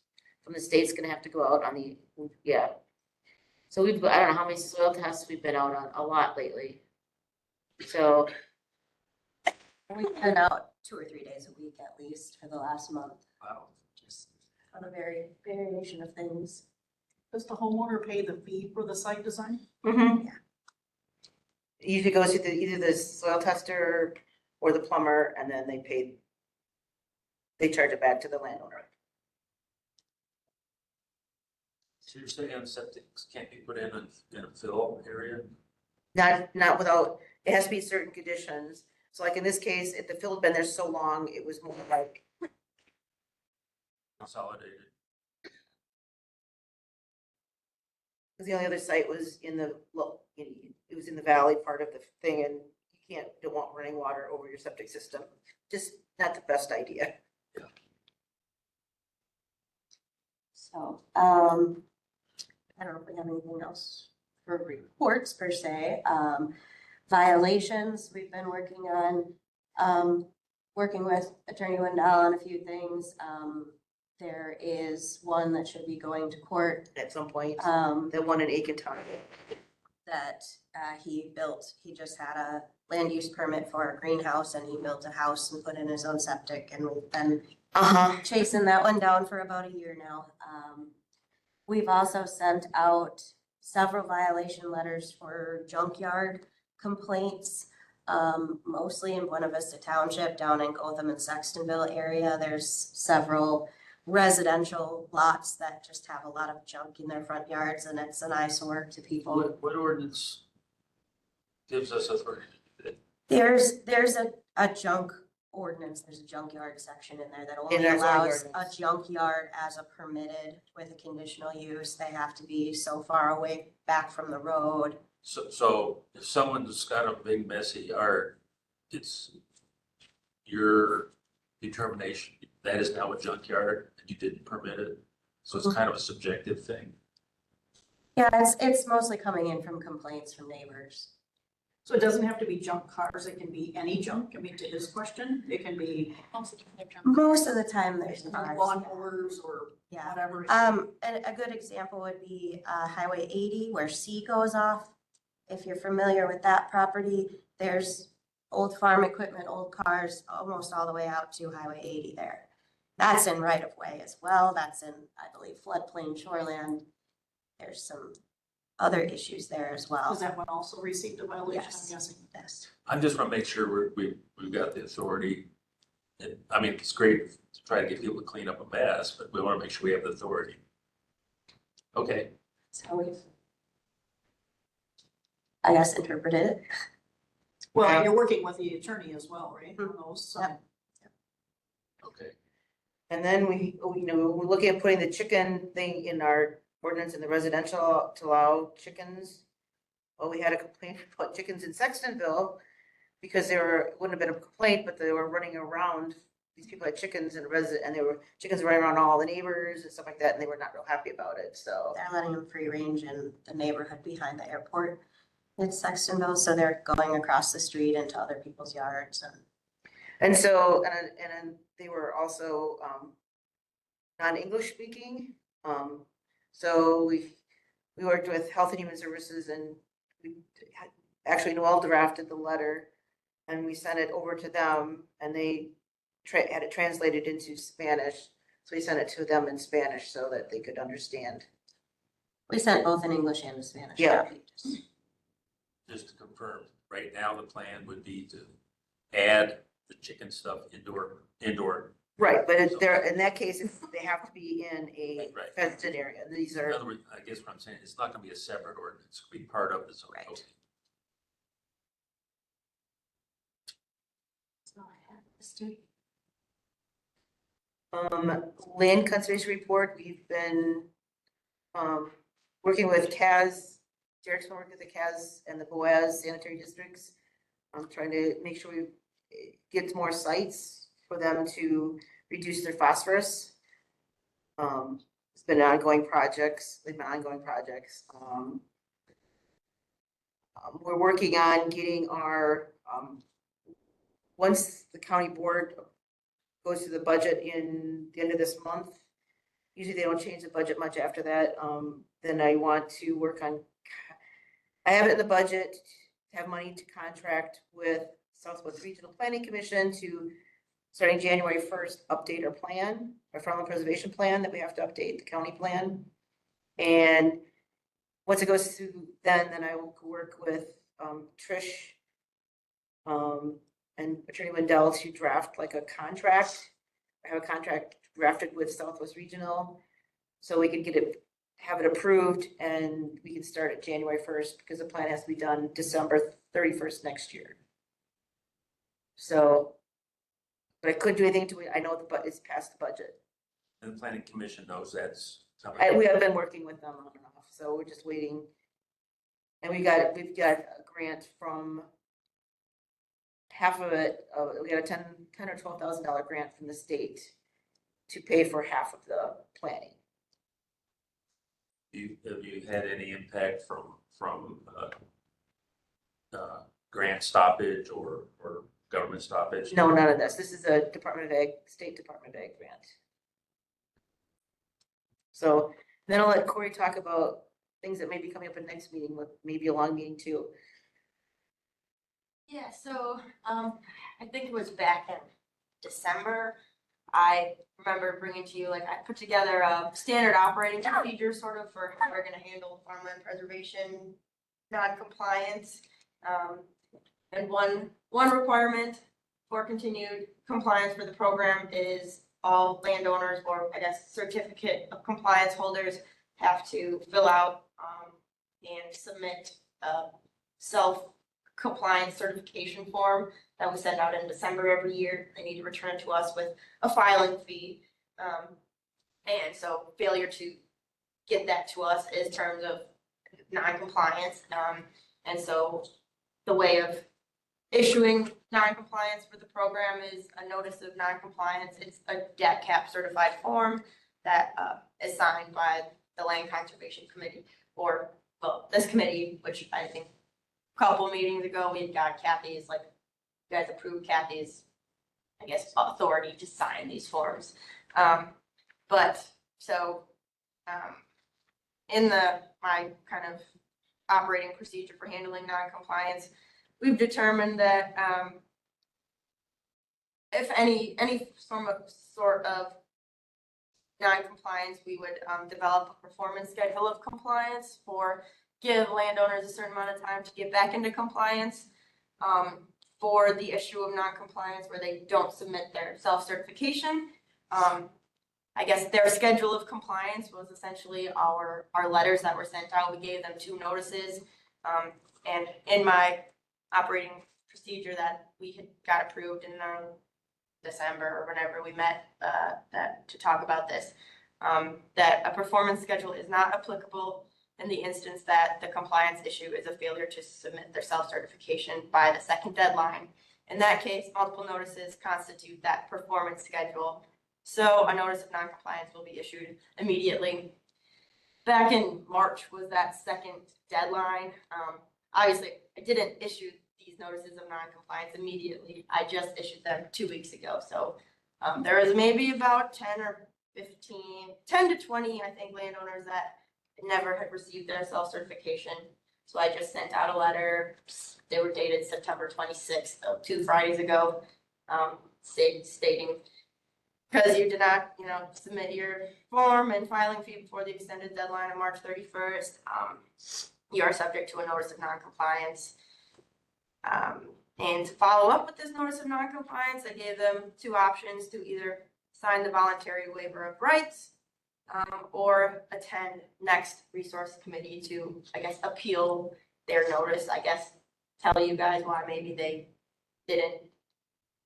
[SPEAKER 2] from the state's gonna have to go out on So I don't know how many soil tests we've been out on, a lot lately. So
[SPEAKER 4] We've been out 2 or 3 days a week at least for the last month.
[SPEAKER 1] Wow.
[SPEAKER 4] Just on a variation of things.
[SPEAKER 6] Does the homeowner pay the fee for the site design?
[SPEAKER 2] mm-hmm.
[SPEAKER 4] Yeah.
[SPEAKER 2] It usually goes to either the soil tester or the plumber, and then they charge it back to the landowner.
[SPEAKER 1] So you're saying septics can't be put in a fill area?
[SPEAKER 2] Not without, it has to be certain conditions. So like in this case, if the fill had been there so long, it was more like,
[SPEAKER 1] Consolidated.
[SPEAKER 2] because the only other site was it was in the valley part of the thing, and you don't want running water over your septic system. Just not the best idea.
[SPEAKER 4] So, I don't know if we have anything else for reports per se. Violations, we've been working on, working with Attorney Wendell on a few things. There is one that should be going to court.
[SPEAKER 2] At some point,
[SPEAKER 4] Um,
[SPEAKER 2] the one in Aiken County.
[SPEAKER 4] that he built. He just had a land use permit for a greenhouse and he built a house and put in his own septic, and we've been chasing that one down for about a year now. We've also sent out several violation letters for junkyard complaints, mostly in Buena Vista Township down in Gotham and Sextonville area. There's several residential lots that just have a lot of junk in their front yards, and it's an eyesore to people.
[SPEAKER 1] What ordinance gives us authority to do that?
[SPEAKER 4] There's a junk ordinance, there's a junkyard section in there that only
[SPEAKER 2] there's our
[SPEAKER 4] allows a
[SPEAKER 2] ordinance.
[SPEAKER 4] junkyard as a permitted with a conditional use. They have to be so far away back from the road.
[SPEAKER 1] So if someone's got a big messy yard, it's your determination, that is now a junkyard and you didn't permit it. So it's kind of a subjective thing.
[SPEAKER 4] Yeah, it's mostly coming in from complaints from neighbors.
[SPEAKER 6] So it doesn't have to be junk cars, it can be any junk. I mean, to his question, it can be
[SPEAKER 4] Most of the time there's cars.
[SPEAKER 6] lawnmowers or
[SPEAKER 4] Yeah.
[SPEAKER 6] whatever.
[SPEAKER 4] And a good example would be Highway 80 where C goes off. If you're familiar with that property, there's old farm equipment, old cars, almost all the way out to Highway 80 there. That's in right of way as well. That's in, I believe, floodplain shoreland. there's some other issues there as well.
[SPEAKER 6] Because that one also received a violation, I'm
[SPEAKER 4] Yes.
[SPEAKER 6] guessing.
[SPEAKER 4] Yes.
[SPEAKER 1] I just want to make sure we've got the authority. I mean, it's great to try to get people to clean up a mess, but we want to make sure we have the authority. Okay,
[SPEAKER 4] That's how we've, I guess, interpreted it.
[SPEAKER 6] Well,
[SPEAKER 2] Yeah.
[SPEAKER 6] and you're working with the attorney as well, right, on those, so.
[SPEAKER 4] Yep.
[SPEAKER 1] okay.
[SPEAKER 2] And then we're looking at putting the chicken thing in our ordinance in the residential to allow chickens. Well, we had a complaint about chickens in Sextonville because wouldn't have been a complaint, but they were running around. These people had chickens and chickens running around all the neighbors and stuff like that, and they were not real happy about it, so.
[SPEAKER 4] They're letting them free range in the neighborhood behind the airport in Sextonville, so they're going across the street into other people's yards and.
[SPEAKER 2] And so, and they were also, non-English speaking. So we worked with Health and Human Services and actually Noel drafted the letter and we sent it over to them and they had it translated into Spanish. So we sent it to them in Spanish so that they could understand.
[SPEAKER 4] We sent both in English and in Spanish.
[SPEAKER 2] Yeah.
[SPEAKER 1] Just to confirm, right now the plan would be to add the chicken stuff indoor.
[SPEAKER 2] Right, but in that case, they have to be in a
[SPEAKER 1] Right.
[SPEAKER 2] fenced area. These
[SPEAKER 1] In
[SPEAKER 2] are,
[SPEAKER 1] other words, I guess what I'm saying, it's not gonna be a separate ordinance, it's gonna be part of this.
[SPEAKER 4] Right.
[SPEAKER 1] Okay.
[SPEAKER 2] land conservation report, we've been, working with CAS, Derek's been working with the CAS and the Boaz sanitary districts. I'm trying to make sure we get more sites for them to reduce their phosphorus. It's been ongoing projects, they've been ongoing projects. We're working on getting our, once the county board goes through the budget in the end of this month, usually they don't change the budget much after that, then I want to work on, I have it in the budget to have money to contract with Southwest Regional Planning Commission to, starting January 1st, update our plan, our farmland preservation plan, that we have to update the county plan. And once it goes through, then I will work with Trish and Attorney Wendell to draft like a contract. I have a contract drafted with Southwest Regional, so we can have it approved, and we can start at January 1st, because the plan has to be done December 31st next year. So, but I couldn't do anything to it. I know it's past the budget.
[SPEAKER 1] And the planning commission knows that's something.
[SPEAKER 2] We have been working with them on and off, so we're just waiting. And we've got a grant from half of it, we got a $10,000 or $12,000 grant from the state to pay for half of the planning.
[SPEAKER 1] Have you had any impact from grant stoppage or government stoppage?
[SPEAKER 2] No, none of this. This is a Department of Ag, State Department of Ag grant. So then I'll let Corey talk about things that may be coming up in the next meeting, with maybe a long meeting too.
[SPEAKER 14] Yeah, so, I think it was back in December, I remember bringing to you, like, I put together a standard operating procedure sort of for how we're gonna handle farmland preservation non-compliance. And one requirement for continued compliance for the program is all landowners, or I guess certificate of compliance holders, have to fill out, and submit a self-compliance certification form that we send out in December every year. They need to return it to us with a filing fee. And so failure to get that to us is terms of non-compliance. And so the way of issuing non-compliance for the program is a notice of non-compliance. It's a debt cap certified form that is signed by the Land Conservation Committee, or, well, this committee, which I think a couple meetings ago, we had got Kathy's, like, you guys approved Kathy's, I guess, authority to sign these forms. But so in my kind of operating procedure for handling non-compliance, we've determined that if any sort of non-compliance, we would develop a performance schedule of compliance give landowners a certain amount of time to get back into compliance. For the issue of non-compliance where they don't submit their self-certification. I guess their schedule of compliance was essentially our letters that were sent out. We gave them 2 notices. And in my operating procedure that we had got approved in December or whenever we met to talk about this, that a performance schedule is not applicable in the instance that the compliance issue is a failure to submit their self-certification by the 2nd deadline. In that case, multiple notices constitute that performance schedule. So a notice of non-compliance will be issued immediately. Back in March was that 2nd deadline. Obviously, I didn't issue these notices of non-compliance immediately. I just issued them 2 weeks ago. So there was maybe about 10 to 20, I think, landowners that never had received their self-certification. So I just sent out a letter. They were dated September 26th, so 2 Fridays ago, stating, because you did not, submit your form and filing fee before the extended deadline of March 31st, you are subject to a notice of non-compliance. And to follow up with this notice of non-compliance, I gave them 2 options to either sign the voluntary waiver of rights or attend next resource committee to, I guess, appeal their notice, I guess, tell you guys why maybe they didn't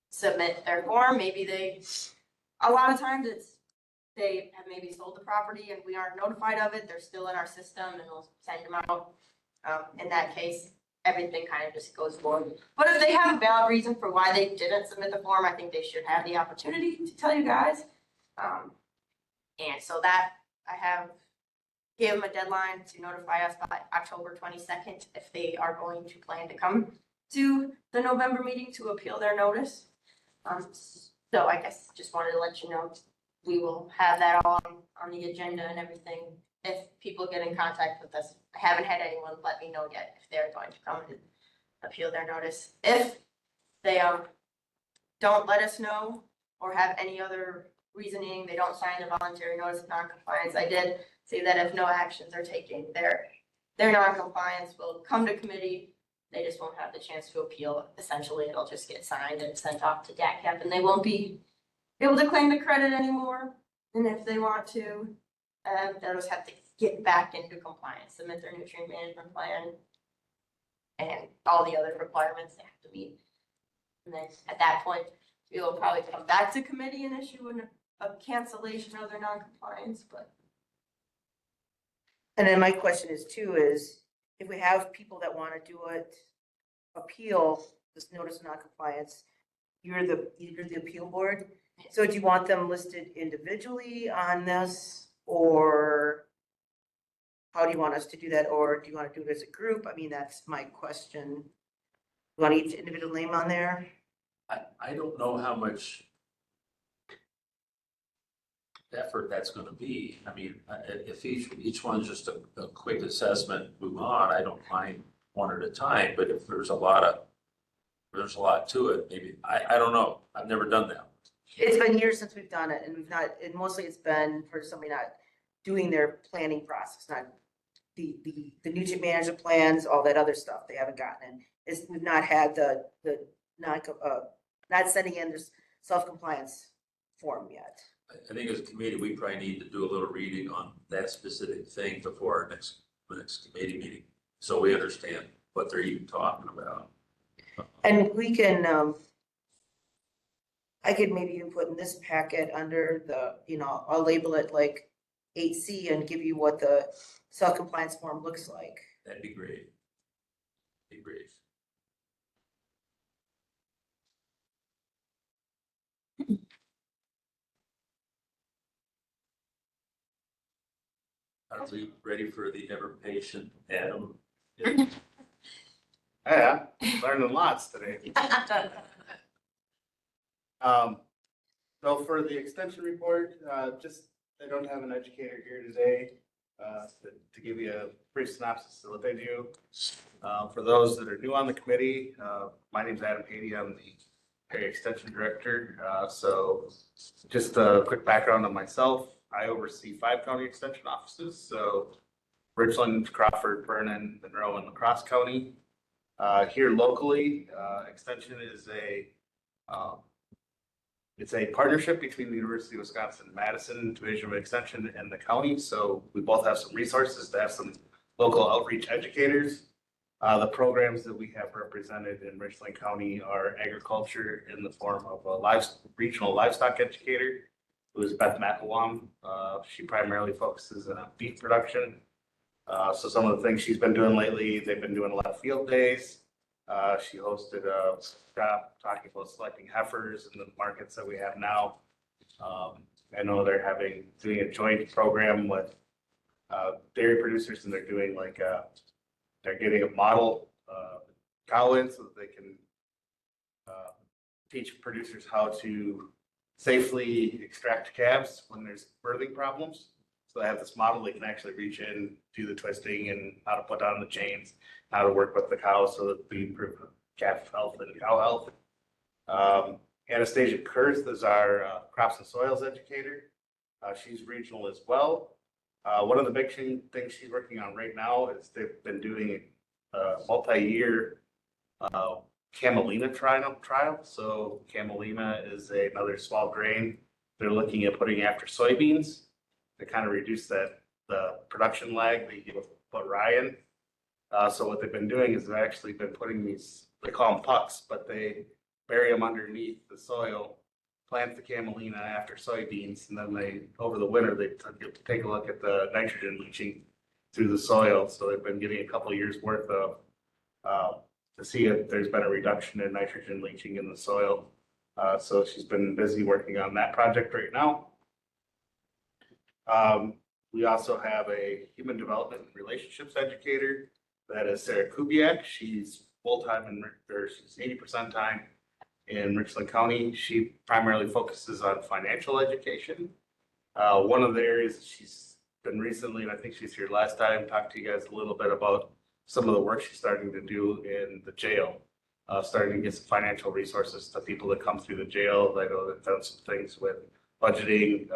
[SPEAKER 14] submit their form. Maybe a lot of times they have maybe sold the property and we aren't notified of it. They're still in our system and we'll send them out. In that case, everything kind of just goes forward. But if they have a valid reason for why they didn't submit the form, I think they should have the opportunity to tell you guys. And so that I gave them a deadline to notify us by October 22nd if they are going to plan to come to the November meeting to appeal their notice. So I guess just wanted to let you know, we will have that all on the agenda and everything. If people get in contact with us, I haven't had anyone let me know yet if they're going to come and appeal their notice. If they don't let us know or have any other reasoning, they don't sign the voluntary notice of non-compliance, I did say that if no actions are taken, their non-compliance will come to committee. They just won't have the chance to appeal. Essentially, it'll just get signed and sent off to DACCAP, and they won't be able to claim the credit anymore. And if they want to, they'll just have to get back into compliance, submit their nutrient management plan, and all the other requirements they have to meet. And then at that point, we will probably come back to committee and issue a cancellation of their non-compliance, but.
[SPEAKER 2] And then my question is if we have people that want to do it, appeal this notice of non-compliance, you're the appeal board. So do you want them listed individually on this, or how do you want us to do that? Or do you want to do it as a group? I mean, that's my question. You want each individual name on there?
[SPEAKER 1] I don't know how much effort that's gonna be. I mean, if each one's just a quick assessment, move on, I don't mind one at a time, but if there's a lot to it, maybe, I don't know. I've never done that.
[SPEAKER 2] It's been years since we've done it, and and mostly it's been for somebody not doing their planning process, not the nutrient management plans, all that other stuff they haven't gotten in. We've not had the not sending in this self-compliance form yet.
[SPEAKER 1] I think as a committee, we probably need to do a little reading on that specific thing before our next committee meeting, so we understand what they're even talking about.
[SPEAKER 2] And we can, I could maybe even put in this packet under I'll label it like 8C and give you what the self-compliance form looks like.
[SPEAKER 1] That'd be great. Be great. Are we ready for the ever patient Adam?
[SPEAKER 17] Yeah, learning lots today. So for the extension report, they don't have an educator here today, to give you a brief synopsis of what they do. For those that are new on the committee, my name's Adam Patey. I'm the Perry Extension Director. So just a quick background on myself. I oversee 5 county extension offices, so Richland, Crawford, Vernon, Monroe, and LaCrosse County. Here locally, extension is it's a partnership between the University of Wisconsin-Madison Division of Extension and the county. So we both have some resources to have some local outreach educators. The programs that we have represented in Richland County are agriculture in the form of a regional livestock educator, who is Beth McElwam. She primarily focuses on beef production. So some of the things she's been doing lately, they've been doing a lot of field days. She hosted a shop talking about selecting heifers in the markets that we have now. I know they're doing a joint program with dairy producers, and they're doing they're getting a model cow in so that they can teach producers how to safely extract calves when there's birthing problems. So they have this model, they can actually reach in, do the twisting and how to put on the chains, how to work with the cows so that we improve calf health and cow health. Anastasia Kurth is our crops and soils educator. She's regional as well. One of the big things she's working on right now is they've been doing a multi-year camelina trial. So camelina is another small grain they're looking at putting after soybeans to kind of reduce the production lag that you put rye in. So what they've been doing is they've actually been putting these, they call them pucks, but they bury them underneath the soil, plant the camelina after soybeans, and then they, over the winter, they take a look at the nitrogen leaching through the soil. So they've been getting a couple of years worth of, to see if there's been a reduction in nitrogen leaching in the soil. So she's been busy working on that project right now. We also have a human development and relationships educator. That is Sarah Kubiak. She's full-time she's 80% time in Richland County. She primarily focuses on financial education. One of the areas she's been recently, and I think she's here last time, talked to you guys a little bit about some of the work she's starting to do in the jail. Starting to get some financial resources to people that come through the jail. I know they've done some things with budgeting,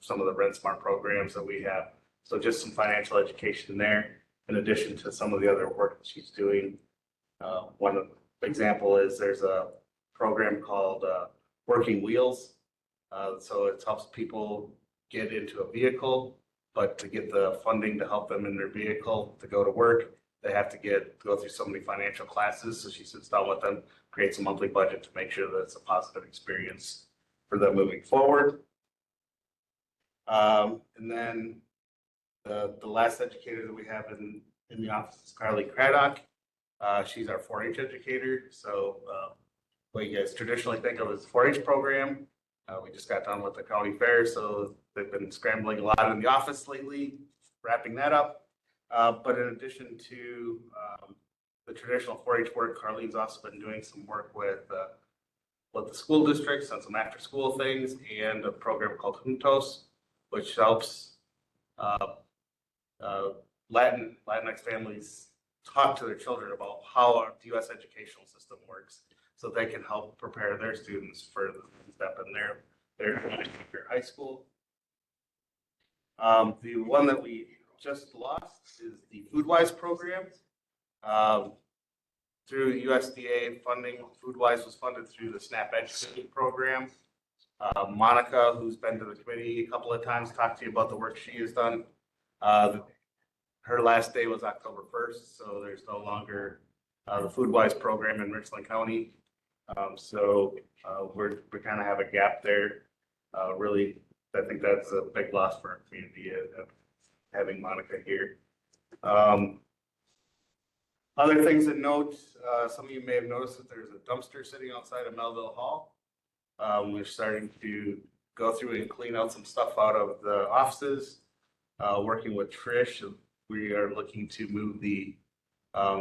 [SPEAKER 17] some of the Rent Smart programs that we have. So just some financial education there, in addition to some of the other work that she's doing. One example is there's a program called Working Wheels. So it helps people get into a vehicle, but to get the funding to help them in their vehicle to go to work, they have to go through so many financial classes. So she sits down with them, creates a monthly budget to make sure that it's a positive experience for them moving forward. And then the last educator that we have in the office is Carly Craddock. She's our 4-H educator. So what you guys traditionally think of as 4-H program. We just got done with the county fair, so they've been scrambling a lot in the office lately, wrapping that up. But in addition to the traditional 4-H work, Carlene's also been doing some work with the school districts on some after-school things and a program called Juntos, which helps Latinx families talk to their children about how our U.S. educational system works, so they can help prepare their students for the step in their high school. The one that we just lost is the FoodWise program. Through USDA funding, FoodWise was funded through the SNAP Education program. Monica, who's been to the committee a couple of times, talked to you about the work she has done. Her last day was October 1st, so there's no longer the FoodWise program in Richland County. So we kind of have a gap there. Really, I think that's a big loss for our community having Monica here. Other things to note, some of you may have noticed that there's a dumpster sitting outside of Melville Hall. We're starting to go through and clean out some stuff out of the offices. Working with Trish, we are looking to move the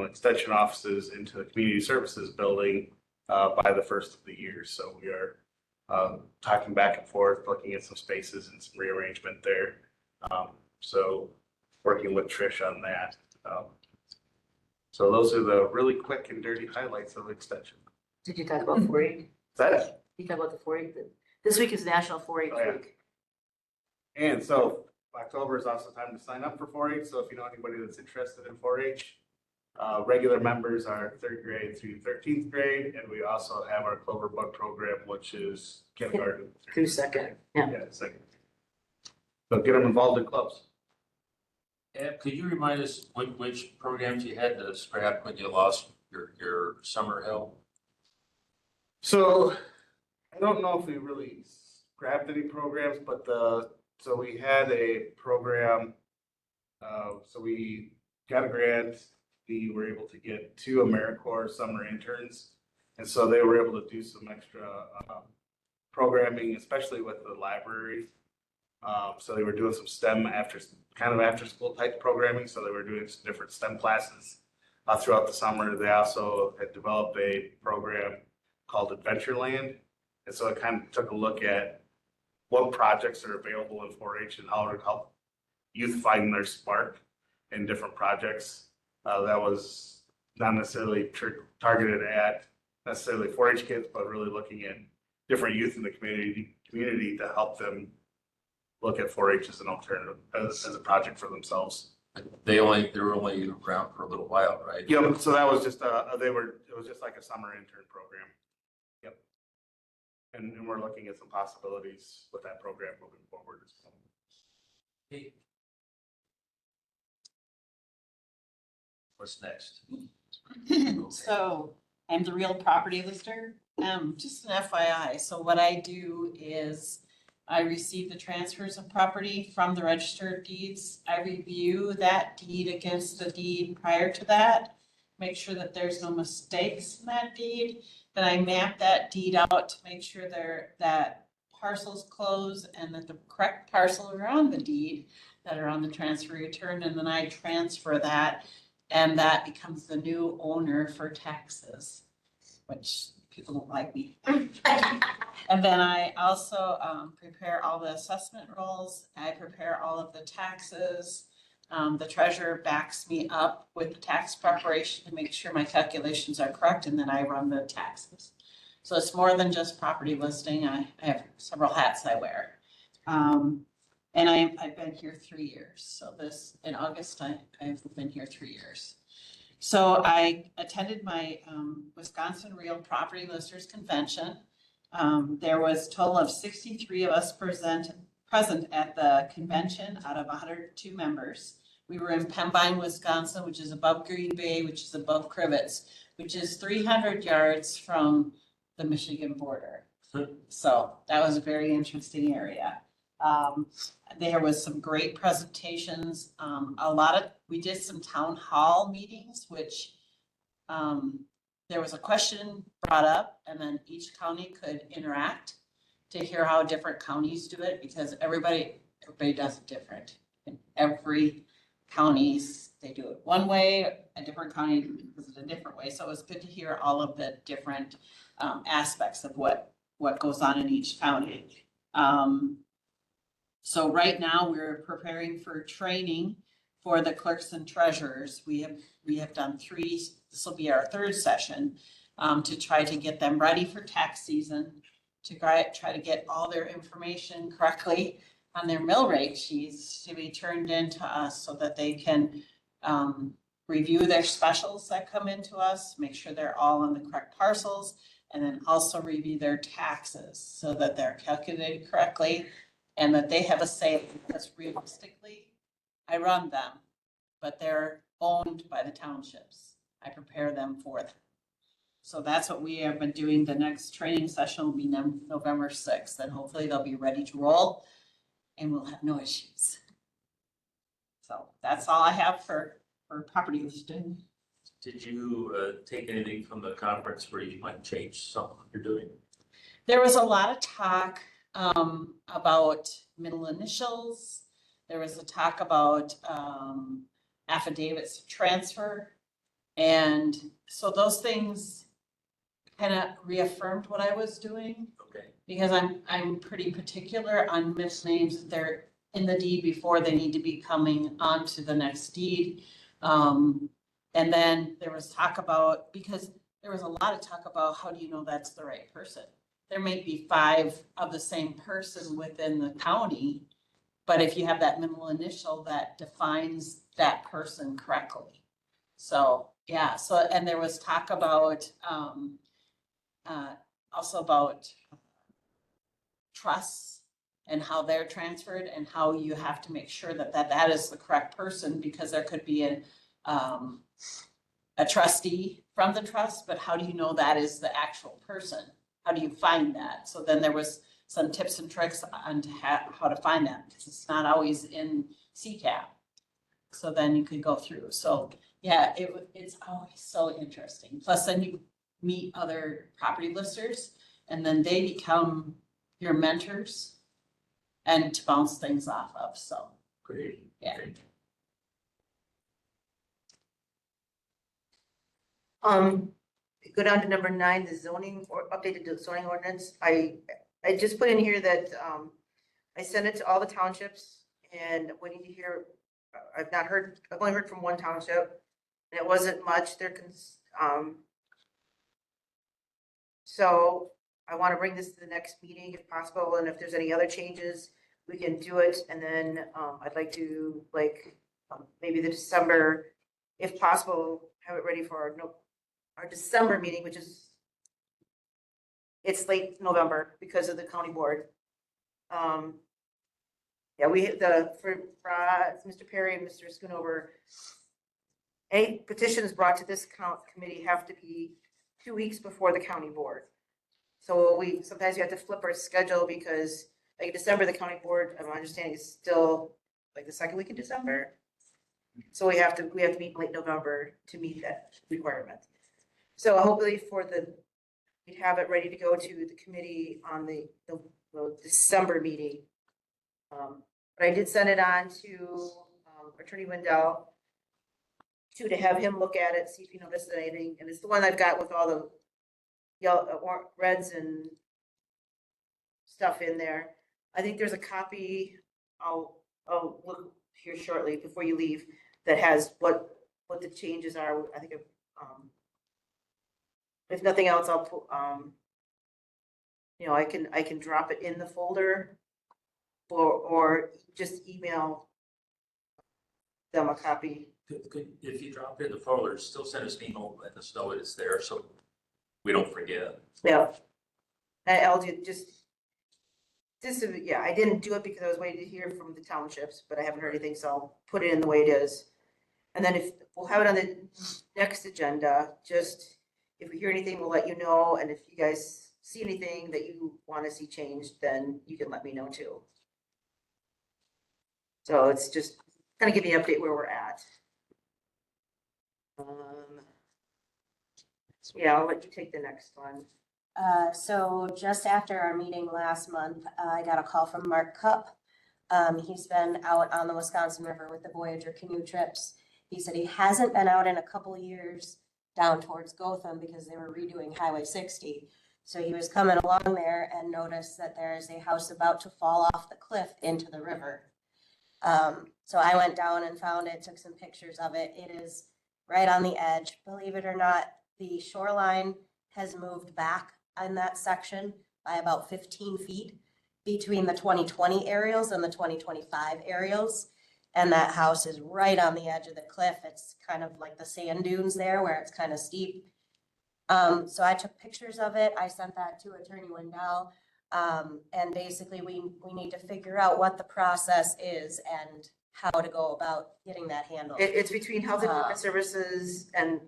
[SPEAKER 17] extension offices into the community services building by the first of the year. So we are talking back and forth, looking at some spaces and some rearrangement there. So working with Trish on that. So those are the really quick and dirty highlights of extension.
[SPEAKER 2] Did you talk about 4-H?
[SPEAKER 17] Is that it?
[SPEAKER 2] You talk about the 4-H? This week is National 4-H
[SPEAKER 17] Oh, yeah.
[SPEAKER 2] Week.
[SPEAKER 17] And so October is also time to sign up for 4-H. So if you know anybody that's interested in 4-H, regular members are 3rd grade through 13th grade. And we also have our Clover Bug program, which is kindergarten
[SPEAKER 2] Through second, yeah.
[SPEAKER 17] Yeah, second. So get them involved in clubs.
[SPEAKER 1] Ed, could you remind us which programs you had to scrap when you lost your summer help?
[SPEAKER 17] So I don't know if we really scrapped any programs, but so we had a program. So we got a grant. We were able to get 2 AmeriCorps summer interns. And so they were able to do some extra programming, especially with the library. So they were doing some STEM after school type programming. So they were doing some different STEM classes throughout the summer. They also had developed a program called Adventureland. And so it kind of took a look at what projects are available in 4-H and how to help youth find their spark in different projects. That was not necessarily targeted at necessarily 4-H kids, but really looking at different youth in the community to help them look at 4-H as an alternative, as a project for themselves.
[SPEAKER 1] They were only around for a little while, right?
[SPEAKER 17] Yep, so that was just, it was just like a summer intern program. Yep. And we're looking at some possibilities with that program moving forward.
[SPEAKER 1] Hey. What's next?
[SPEAKER 18] So I'm the real property lister. Just an FYI, so what I do is I receive the transfers of property from the register of deeds. I review that deed against the deed prior to that, make sure that there's no mistakes in that deed. Then I map that deed out to make sure that parcels close and that the correct parcels are on the deed that are on the transfer return, and then I transfer that, and that becomes the new owner for taxes, which people don't like me. And then I also prepare all the assessment rolls. I prepare all of the taxes. The treasurer backs me up with the tax preparation to make sure my calculations are correct, and then I run the taxes. So it's more than just property listing. I have several hats I wear. And I've been here 3 years. So in August, I've been here 3 years. So I attended my Wisconsin Real Property Listers Convention. There was a total of 63 of us present at the convention out of 102 members. We were in Pembine, Wisconsin, which is above Green Bay, which is above Crivets, which is 300 yards from the Michigan border. So that was a very interesting area. There was some great presentations. We did some town hall meetings, which there was a question brought up, and then each county could interact to hear how different counties do it, because everybody does it different. In every counties, they do it one way, a different county does it a different way. So it was good to hear all of the different aspects of what goes on in each county. So right now we're preparing for training for the clerks and treasurers. We have done 3, this will be our 3rd session, to try to get them ready for tax season, to try to get all their information correctly on their mill rate sheets to be turned into us so that they can review their specials that come into us, make sure they're all on the correct parcels, and then also review their taxes so that they're calculated correctly and that they have a say, because realistically, I run them, but they're owned by the townships. I prepare them for them. So that's what we have been doing. The next training session will be November 6th, and hopefully they'll be ready to roll and we'll have no issues. So that's all I have for property listing.
[SPEAKER 1] Did you take anything from the conference where you might change something you're doing?
[SPEAKER 18] There was a lot of talk about middle initials. There was a talk about affidavits of transfer. And so those things kind of reaffirmed what I was doing.
[SPEAKER 1] Okay.
[SPEAKER 18] Because I'm pretty particular on misnames that they're in the deed before they need to be coming onto the next deed. And then there was talk about, because there was a lot of talk about how do you know that's the right person? There may be 5 of the same person within the county, but if you have that minimal initial, that defines that person correctly. So, yeah, so, and there was talk about, also about trusts and how they're transferred and how you have to make sure that that is the correct person, because there could be a trustee from the trust, but how do you know that is the actual person? How do you find that? So then there was some tips and tricks on how to find that, because it's not always in CCAP. So then you could go through. So yeah, it's always so interesting. Plus then you meet other property listers and then they become your mentors and to bounce things off of. So
[SPEAKER 1] Great.
[SPEAKER 18] yeah.
[SPEAKER 2] Go down to number 9, the zoning or updated zoning ordinance. I just put in here that I sent it to all the townships and waiting to hear. I've only heard from one township, and it wasn't much. So I want to bring this to the next meeting if possible, and if there's any other changes, we can do it. And then I'd like to maybe the December, if possible, have it ready for our December meeting, which is, it's late November because of the county board. Yeah, for Mr. Perry and Mr. Schoonover, any petitions brought to this committee have to be 2 weeks before the county board. So sometimes we have to flip our schedule because like December, the county board, my understanding is still like the second week in December. So we have to meet late November to meet that requirement. So hopefully we'd have it ready to go to the committee on the December meeting. But I did send it on to Attorney Wendell to have him look at it, see if he noticed anything. And it's the one I've got with all the yellow, reds and stuff in there. I think there's a copy, I'll look here shortly before you leave, that has what the changes are. I think if nothing else, I'll put, I can drop it in the folder or just email them a copy.
[SPEAKER 1] If you drop it in the folder, still send us an email, let us know it's there so we don't forget.
[SPEAKER 2] Yeah. I'll do yeah, I didn't do it because I was waiting to hear from the townships, but I haven't heard anything, so I'll put it in the way it is. And then if we'll have it on the next agenda, just if we hear anything, we'll let you know. And if you guys see anything that you want to see changed, then you can let me know too. So it's just kind of give you an update where we're at. Yeah, I'll let you take the next one.
[SPEAKER 4] So just after our meeting last month, I got a call from Mark Cup. He's been out on the Wisconsin River with the Voyager canoe trips. He said he hasn't been out in a couple years down towards Gotham because they were redoing Highway 60. So he was coming along there and noticed that there is a house about to fall off the cliff into the river. So I went down and found it, took some pictures of it. It is right on the edge. Believe it or not, the shoreline has moved back in that section by about 15 feet between the 2020 aerials and the 2025 aerials. And that house is right on the edge of the cliff. It's kind of like the sand dunes there where it's kind of steep. So I took pictures of it. I sent that to Attorney Wendell. And basically we need to figure out what the process is and how to go about getting that handled.
[SPEAKER 2] It's between Health and Human Services and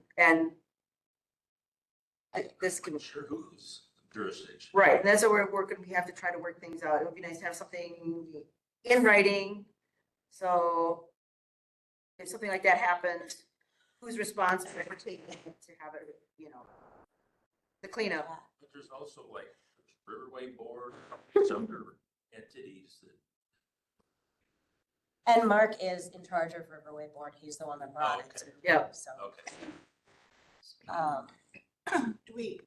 [SPEAKER 2] this can
[SPEAKER 1] sure who's jurisdiction.
[SPEAKER 2] Right, and that's what we're working. We have to try to work things out. It would be nice to have something in writing. So if something like that happens, who's responsible for taking it to have it, the cleanup?
[SPEAKER 1] But there's also like Riverway Board, some other entities that.
[SPEAKER 4] And Mark is in charge of Riverway Board. He's the one that brought it to.
[SPEAKER 2] Yeah.
[SPEAKER 4] So.
[SPEAKER 1] Okay.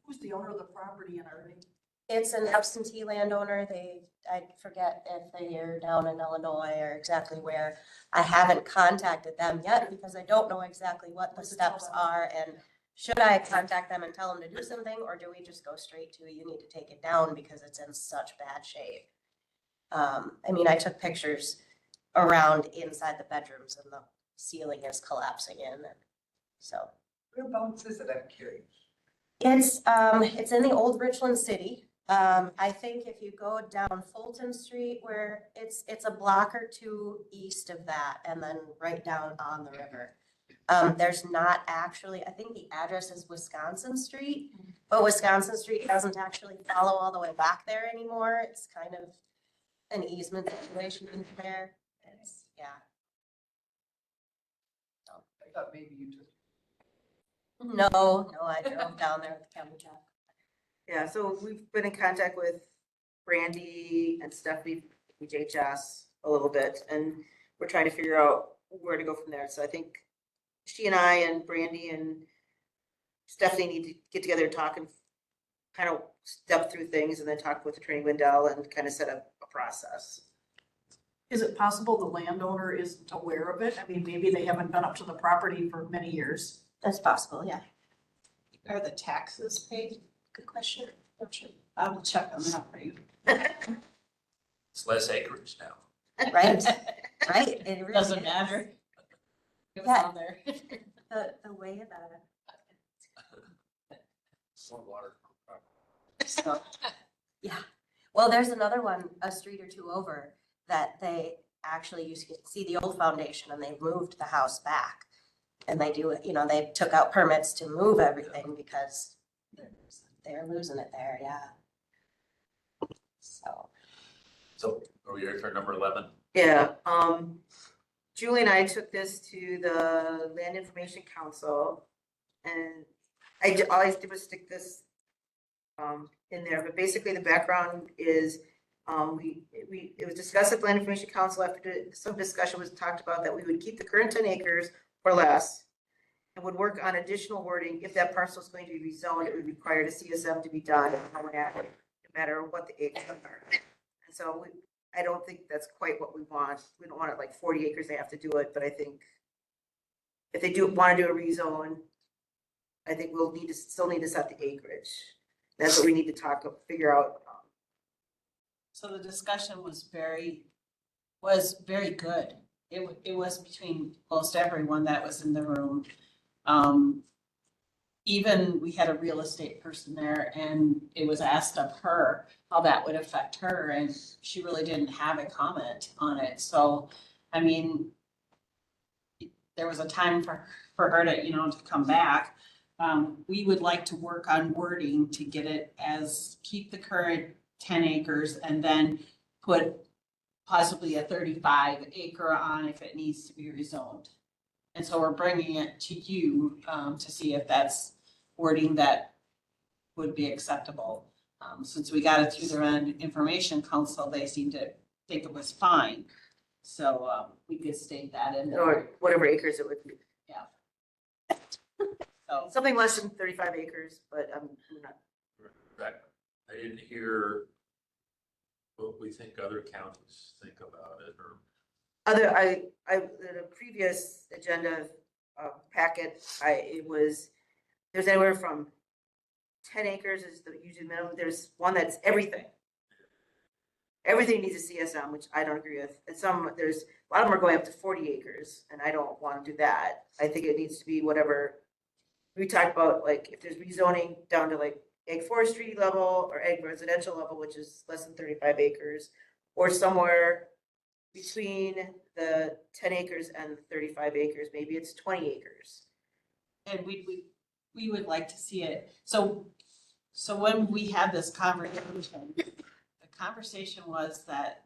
[SPEAKER 6] Who's the owner of the property in Irving?
[SPEAKER 4] It's an absentee landowner. I forget if they are down in Illinois or exactly where. I haven't contacted them yet because I don't know exactly what the steps are. And should I contact them and tell them to do something, or do we just go straight to, you need to take it down because it's in such bad shape? I mean, I took pictures around inside the bedrooms and the ceiling is collapsing in. So
[SPEAKER 15] Whereabouts is it? I'm curious.
[SPEAKER 4] it's in the old Richland City. I think if you go down Fulton Street where it's a block or two east of that and then right down on the river. There's not actually, I think the address is Wisconsin Street, but Wisconsin Street doesn't actually follow all the way back there anymore. It's kind of an easement situation in there. Yeah.
[SPEAKER 15] I thought maybe you took.
[SPEAKER 4] No, I drove down there with the county truck.
[SPEAKER 2] Yeah, so we've been in contact with Brandy and Stephanie, HHS a little bit, and we're trying to figure out where to go from there. So I think she and I and Brandy and Stephanie need to get together and talk and kind of step through things and then talk with Attorney Wendell and kind of set up a process.
[SPEAKER 6] Is it possible the landowner isn't aware of it? I mean, maybe they haven't been up to the property for many years.
[SPEAKER 4] That's possible, yeah.
[SPEAKER 18] Are the taxes paid?
[SPEAKER 4] Good question. Not sure.
[SPEAKER 18] I will check on that for you.
[SPEAKER 1] It's less acreage now.
[SPEAKER 4] Right, right. It really
[SPEAKER 18] Doesn't
[SPEAKER 4] is.
[SPEAKER 18] matter. It was
[SPEAKER 4] Yeah.
[SPEAKER 18] on there.
[SPEAKER 4] The way about it.
[SPEAKER 1] More water.
[SPEAKER 4] So, yeah. Well, there's another one, a street or two over, that they actually used to see the old foundation and they moved the house back. And they do it, they took out permits to move everything because they're losing it there, yeah.
[SPEAKER 1] So are we ready for number 11?
[SPEAKER 2] Yeah, Julie and I took this to the Land Information Council, and all I did was stick this in there, but basically the background is, it was discussed at the Land Information Council after some discussion was talked about that we would keep the current 10 acres or less and would work on additional wording. If that parcel is going to be rezoned, it would require a CSM to be done no matter what the acres are. And so I don't think that's quite what we want. We don't want it like 40 acres, they have to do it, but I think if they do want to do a rezone, I think we'll still need to set the acreage. That's what we need to figure out.
[SPEAKER 18] So the discussion was very good. It was between most everyone that was in the room. Even we had a real estate person there and it was asked of her how that would affect her and she really didn't have a comment on it. So, I mean, there was a time for her to, to come back. We would like to work on wording to get it keep the current 10 acres and then put possibly a 35 acre on if it needs to be rezoned. And so we're bringing it to you to see if that's wording that would be acceptable. Since we got it through the Land Information Council, they seemed to think it was fine. So we could state that in there.
[SPEAKER 2] Or whatever acres it would be.
[SPEAKER 18] Yeah. So
[SPEAKER 2] Something less than 35 acres, but I'm not.
[SPEAKER 1] Rebecca, I didn't hear what we think other counties think about it or.
[SPEAKER 2] The previous agenda packet, there's anywhere from 10 acres is the usually minimum. There's one that's everything. Everything needs a CSM, which I don't agree with. And there's a lot of them are going up to 40 acres, and I don't want to do that. I think it needs to be whatever we talked about, like if there's rezoning down to like ag forestry level or ag residential level, which is less than 35 acres, or somewhere between the 10 acres and 35 acres, maybe it's 20 acres.
[SPEAKER 18] and we would like to see it. So when we had this conversation, the conversation was that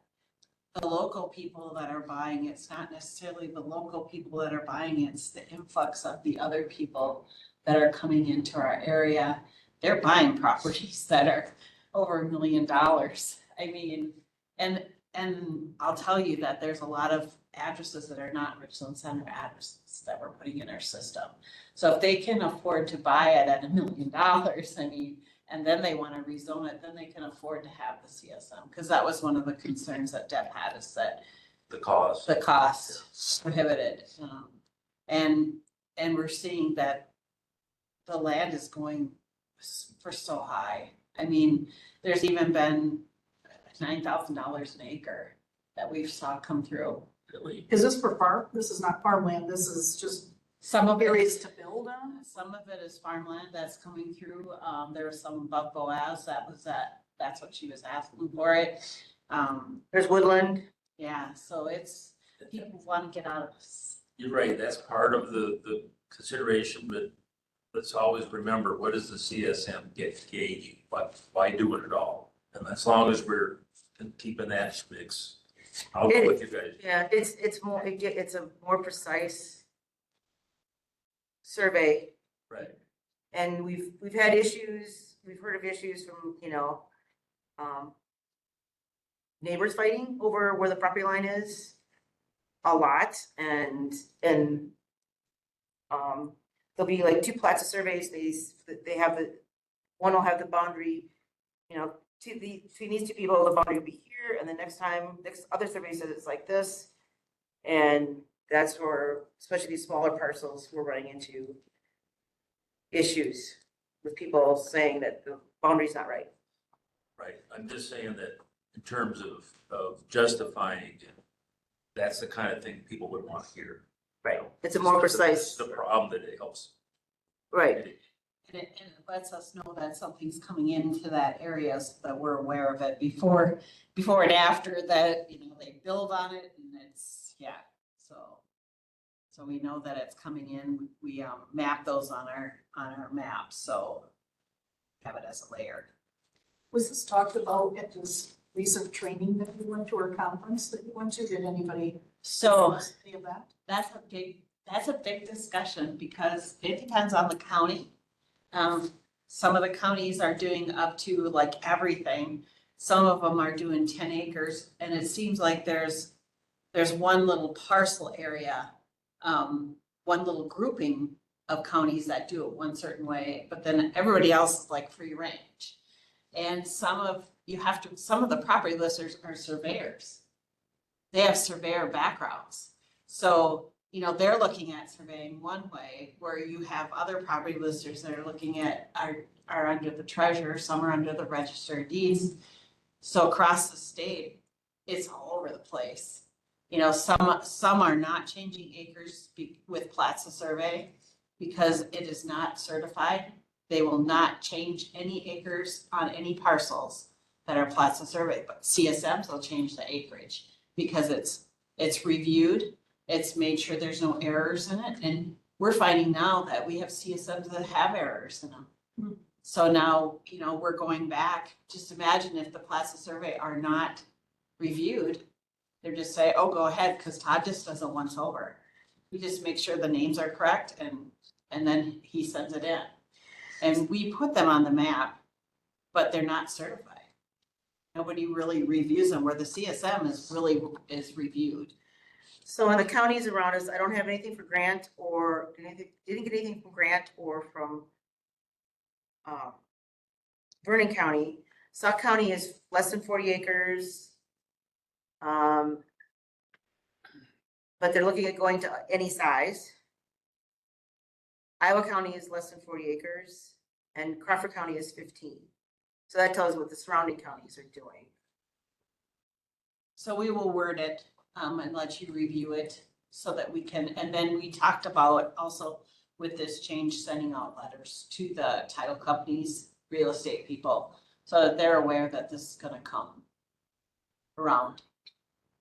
[SPEAKER 18] the local people that are buying it's not necessarily the local people that are buying it, it's the influx of the other people that are coming into our area. They're buying properties that are over $1 million. I mean, and I'll tell you that there's a lot of addresses that are not Richland Center addresses that we're putting in our system. So if they can afford to buy it at $1 million, I mean, and then they want to rezone it, then they can afford to have the CSM. Because that was one of the concerns that Deb had, is that
[SPEAKER 1] The cost.
[SPEAKER 18] the cost prohibited. And we're seeing that the land is going for so high. I mean, there's even been $9,000 an acre that we've saw come through.
[SPEAKER 1] Really?
[SPEAKER 6] Is this for farm? This is not farmland, this is just
[SPEAKER 18] Some of it
[SPEAKER 6] areas
[SPEAKER 18] is,
[SPEAKER 6] to build on?
[SPEAKER 18] some of it is farmland that's coming through. There was some above Boaz, that's what she was asking for it.
[SPEAKER 2] There's woodland.
[SPEAKER 18] Yeah, so it's, people want to get out of this.
[SPEAKER 1] You're right, that's part of the consideration, but let's always remember, what does the CSM get gauging? Why do it at all? And as long as we're keeping that mix, I'll go with you guys.
[SPEAKER 2] Yeah, it's more, it's a more precise survey.
[SPEAKER 1] Right.
[SPEAKER 2] And we've had issues, we've heard of issues from, neighbors fighting over where the property line is a lot, and there'll be like two plats of surveys, they have one will have the boundary, between these two people, the boundary will be here, and the next other survey says it's like this. And that's where, especially these smaller parcels, we're running into issues with people saying that the boundary's not right.
[SPEAKER 1] Right, I'm just saying that in terms of justifying it, that's the kind of thing people would want to hear.
[SPEAKER 2] Right, it's a more precise.
[SPEAKER 1] The problem that it helps.
[SPEAKER 2] Right.
[SPEAKER 18] And it lets us know that something's coming into that area so that we're aware of it before and after that, they build on it and it's, yeah. So we know that it's coming in. We map those on our maps, so have it as a layer.
[SPEAKER 6] Was this talked about at this recent training that you went to, or conference that you went to? Did anybody
[SPEAKER 18] So
[SPEAKER 6] say of that?
[SPEAKER 18] that's a big discussion because it depends on the county. Some of the counties are doing up to like everything. Some of them are doing 10 acres, and it seems like there's one little parcel area, one little grouping of counties that do it one certain way, but then everybody else is like free range. And some of the property listers are surveyors. They have surveyor backgrounds. So, they're looking at surveying one way, where you have other property listers that are looking at, are under the treasurer, some are under the register of deeds. So across the state, it's all over the place. Some are not changing acres with plats of survey because it is not certified. They will not change any acres on any parcels that are plats of survey, but CSMs will change the acreage because it's reviewed. It's made sure there's no errors in it. And we're finding now that we have CSMs that have errors in them. So now, we're going back. Just imagine if the plats of survey are not reviewed. They're just say, oh, go ahead, because Todd just does it once over. We just make sure the names are correct and then he sends it in. And we put them on the map, but they're not certified. Nobody really reviews them, where the CSM is reviewed.
[SPEAKER 2] So in the counties around us, I don't have anything for Grant or didn't get anything from Grant or from Vernon County. Sauk County is less than 40 acres. But they're looking at going to any size. Iowa County is less than 40 acres and Crawford County is 15. So that tells you what the surrounding counties are doing.
[SPEAKER 18] So we will word it and let you review it so that we can, and then we talked about also with this change, sending out letters to the title companies, real estate people, so that they're aware that this is gonna come around.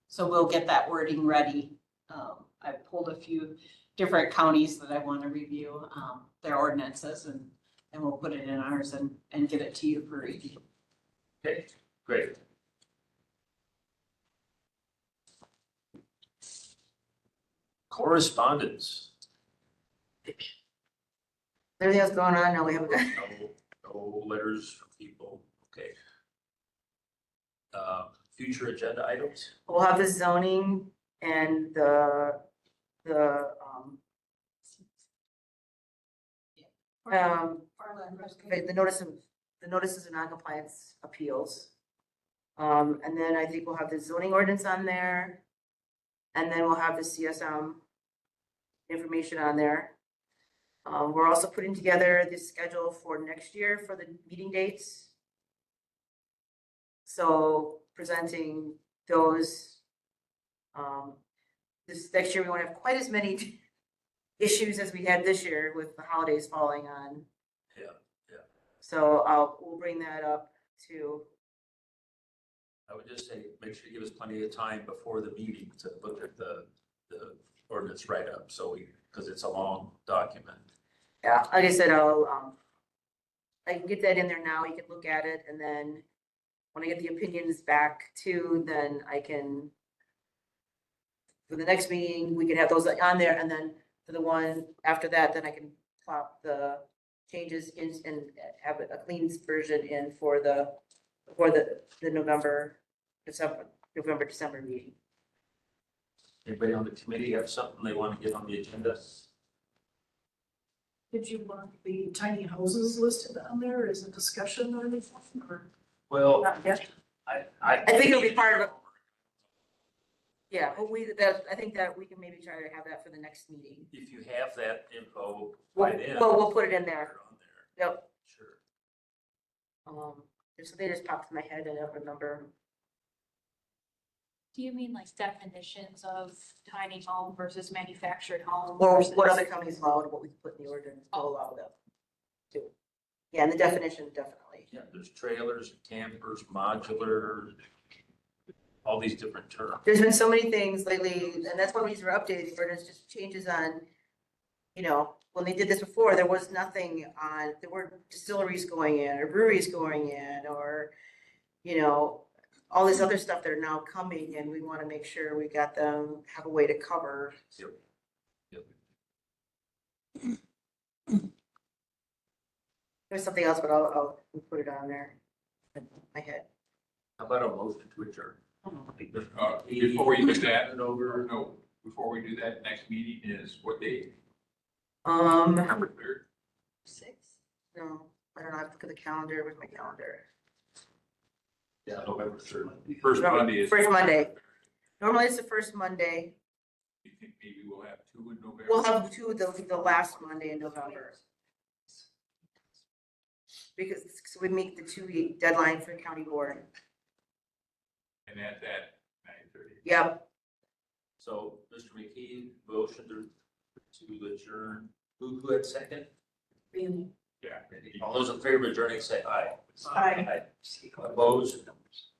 [SPEAKER 18] So we'll get that wording ready. I pulled a few different counties that I want to review, their ordinances and we'll put it in ours and get it to you for review.
[SPEAKER 1] Okay, great. Correspondence.
[SPEAKER 2] Everything else going on? No, we haven't got.
[SPEAKER 1] No letters from people. Okay. Future agenda items?
[SPEAKER 2] We'll have the zoning and the notices of non-compliance appeals. And then I think we'll have the zoning ordinance on there. And then we'll have the CSM information on there. We're also putting together the schedule for next year for the meeting dates. So presenting those, this next year we won't have quite as many issues as we had this year with the holidays falling on.
[SPEAKER 1] Yeah, yeah.
[SPEAKER 2] So we'll bring that up too.
[SPEAKER 1] I would just say, make sure you give us plenty of time before the meeting to look at the ordinance write-up, so because it's a long document.
[SPEAKER 2] Yeah, like I said, I can get that in there now, you can look at it, and then when I get the opinions back too, then I can, for the next meeting, we can have those on there, and then for the one after that, then I can plop the changes in and have a clean version in for the November, December meeting.
[SPEAKER 1] Anybody on the committee have something they want to get on the agenda?
[SPEAKER 6] Did you want the tiny houses listed on there as a discussion or anything, or
[SPEAKER 1] Well,
[SPEAKER 6] not yet?
[SPEAKER 1] I
[SPEAKER 2] think it'll be part of it. Yeah, but I think that we can maybe try to have that for the next meeting.
[SPEAKER 1] If you have that info by then.
[SPEAKER 2] We'll put it in there.
[SPEAKER 1] On there.
[SPEAKER 2] Yep.
[SPEAKER 1] Sure.
[SPEAKER 2] There's something that just popped in my head, and I don't remember.
[SPEAKER 7] Do you mean like definitions of tiny home versus manufactured home?
[SPEAKER 2] Or
[SPEAKER 7] versus-
[SPEAKER 2] what other counties allow, and what we can put in the ordinance to allow them too. Yeah, and the definition, definitely.
[SPEAKER 1] Yeah, there's trailers, campers, modular, all these different terms.
[SPEAKER 2] There's been so many things lately, and that's one reason we're updating the ordinance, just changes on, when they did this before, there was nothing on, there weren't distilleries going in or breweries going in or, all this other stuff that are now coming, and we want to make sure we got them, have a way to cover.
[SPEAKER 1] Yep.
[SPEAKER 2] There's something else, but I'll put it on there in my head.
[SPEAKER 1] How about a motion to adjourn?
[SPEAKER 11] Before we do that, before we do that, next meeting is what date? November 3rd?
[SPEAKER 2] 6? No, I don't know, I have to look at the calendar, where's my calendar?
[SPEAKER 1] Yeah, November 3rd. First
[SPEAKER 2] November-
[SPEAKER 1] Monday is.
[SPEAKER 2] First Monday. Normally it's the first Monday.
[SPEAKER 11] You think maybe we'll have 2 in November?
[SPEAKER 2] We'll have two, the last Monday in November. Because so we meet the 2-week deadline for county board.
[SPEAKER 11] And that's at 9:30.
[SPEAKER 2] Yep.
[SPEAKER 1] So, Mr. McKee, motion to adjourn. Who had second?
[SPEAKER 6] Randy.
[SPEAKER 11] Yeah.
[SPEAKER 1] All those in favor of adjourning, say aye.
[SPEAKER 6] Aye.
[SPEAKER 1] Opposed?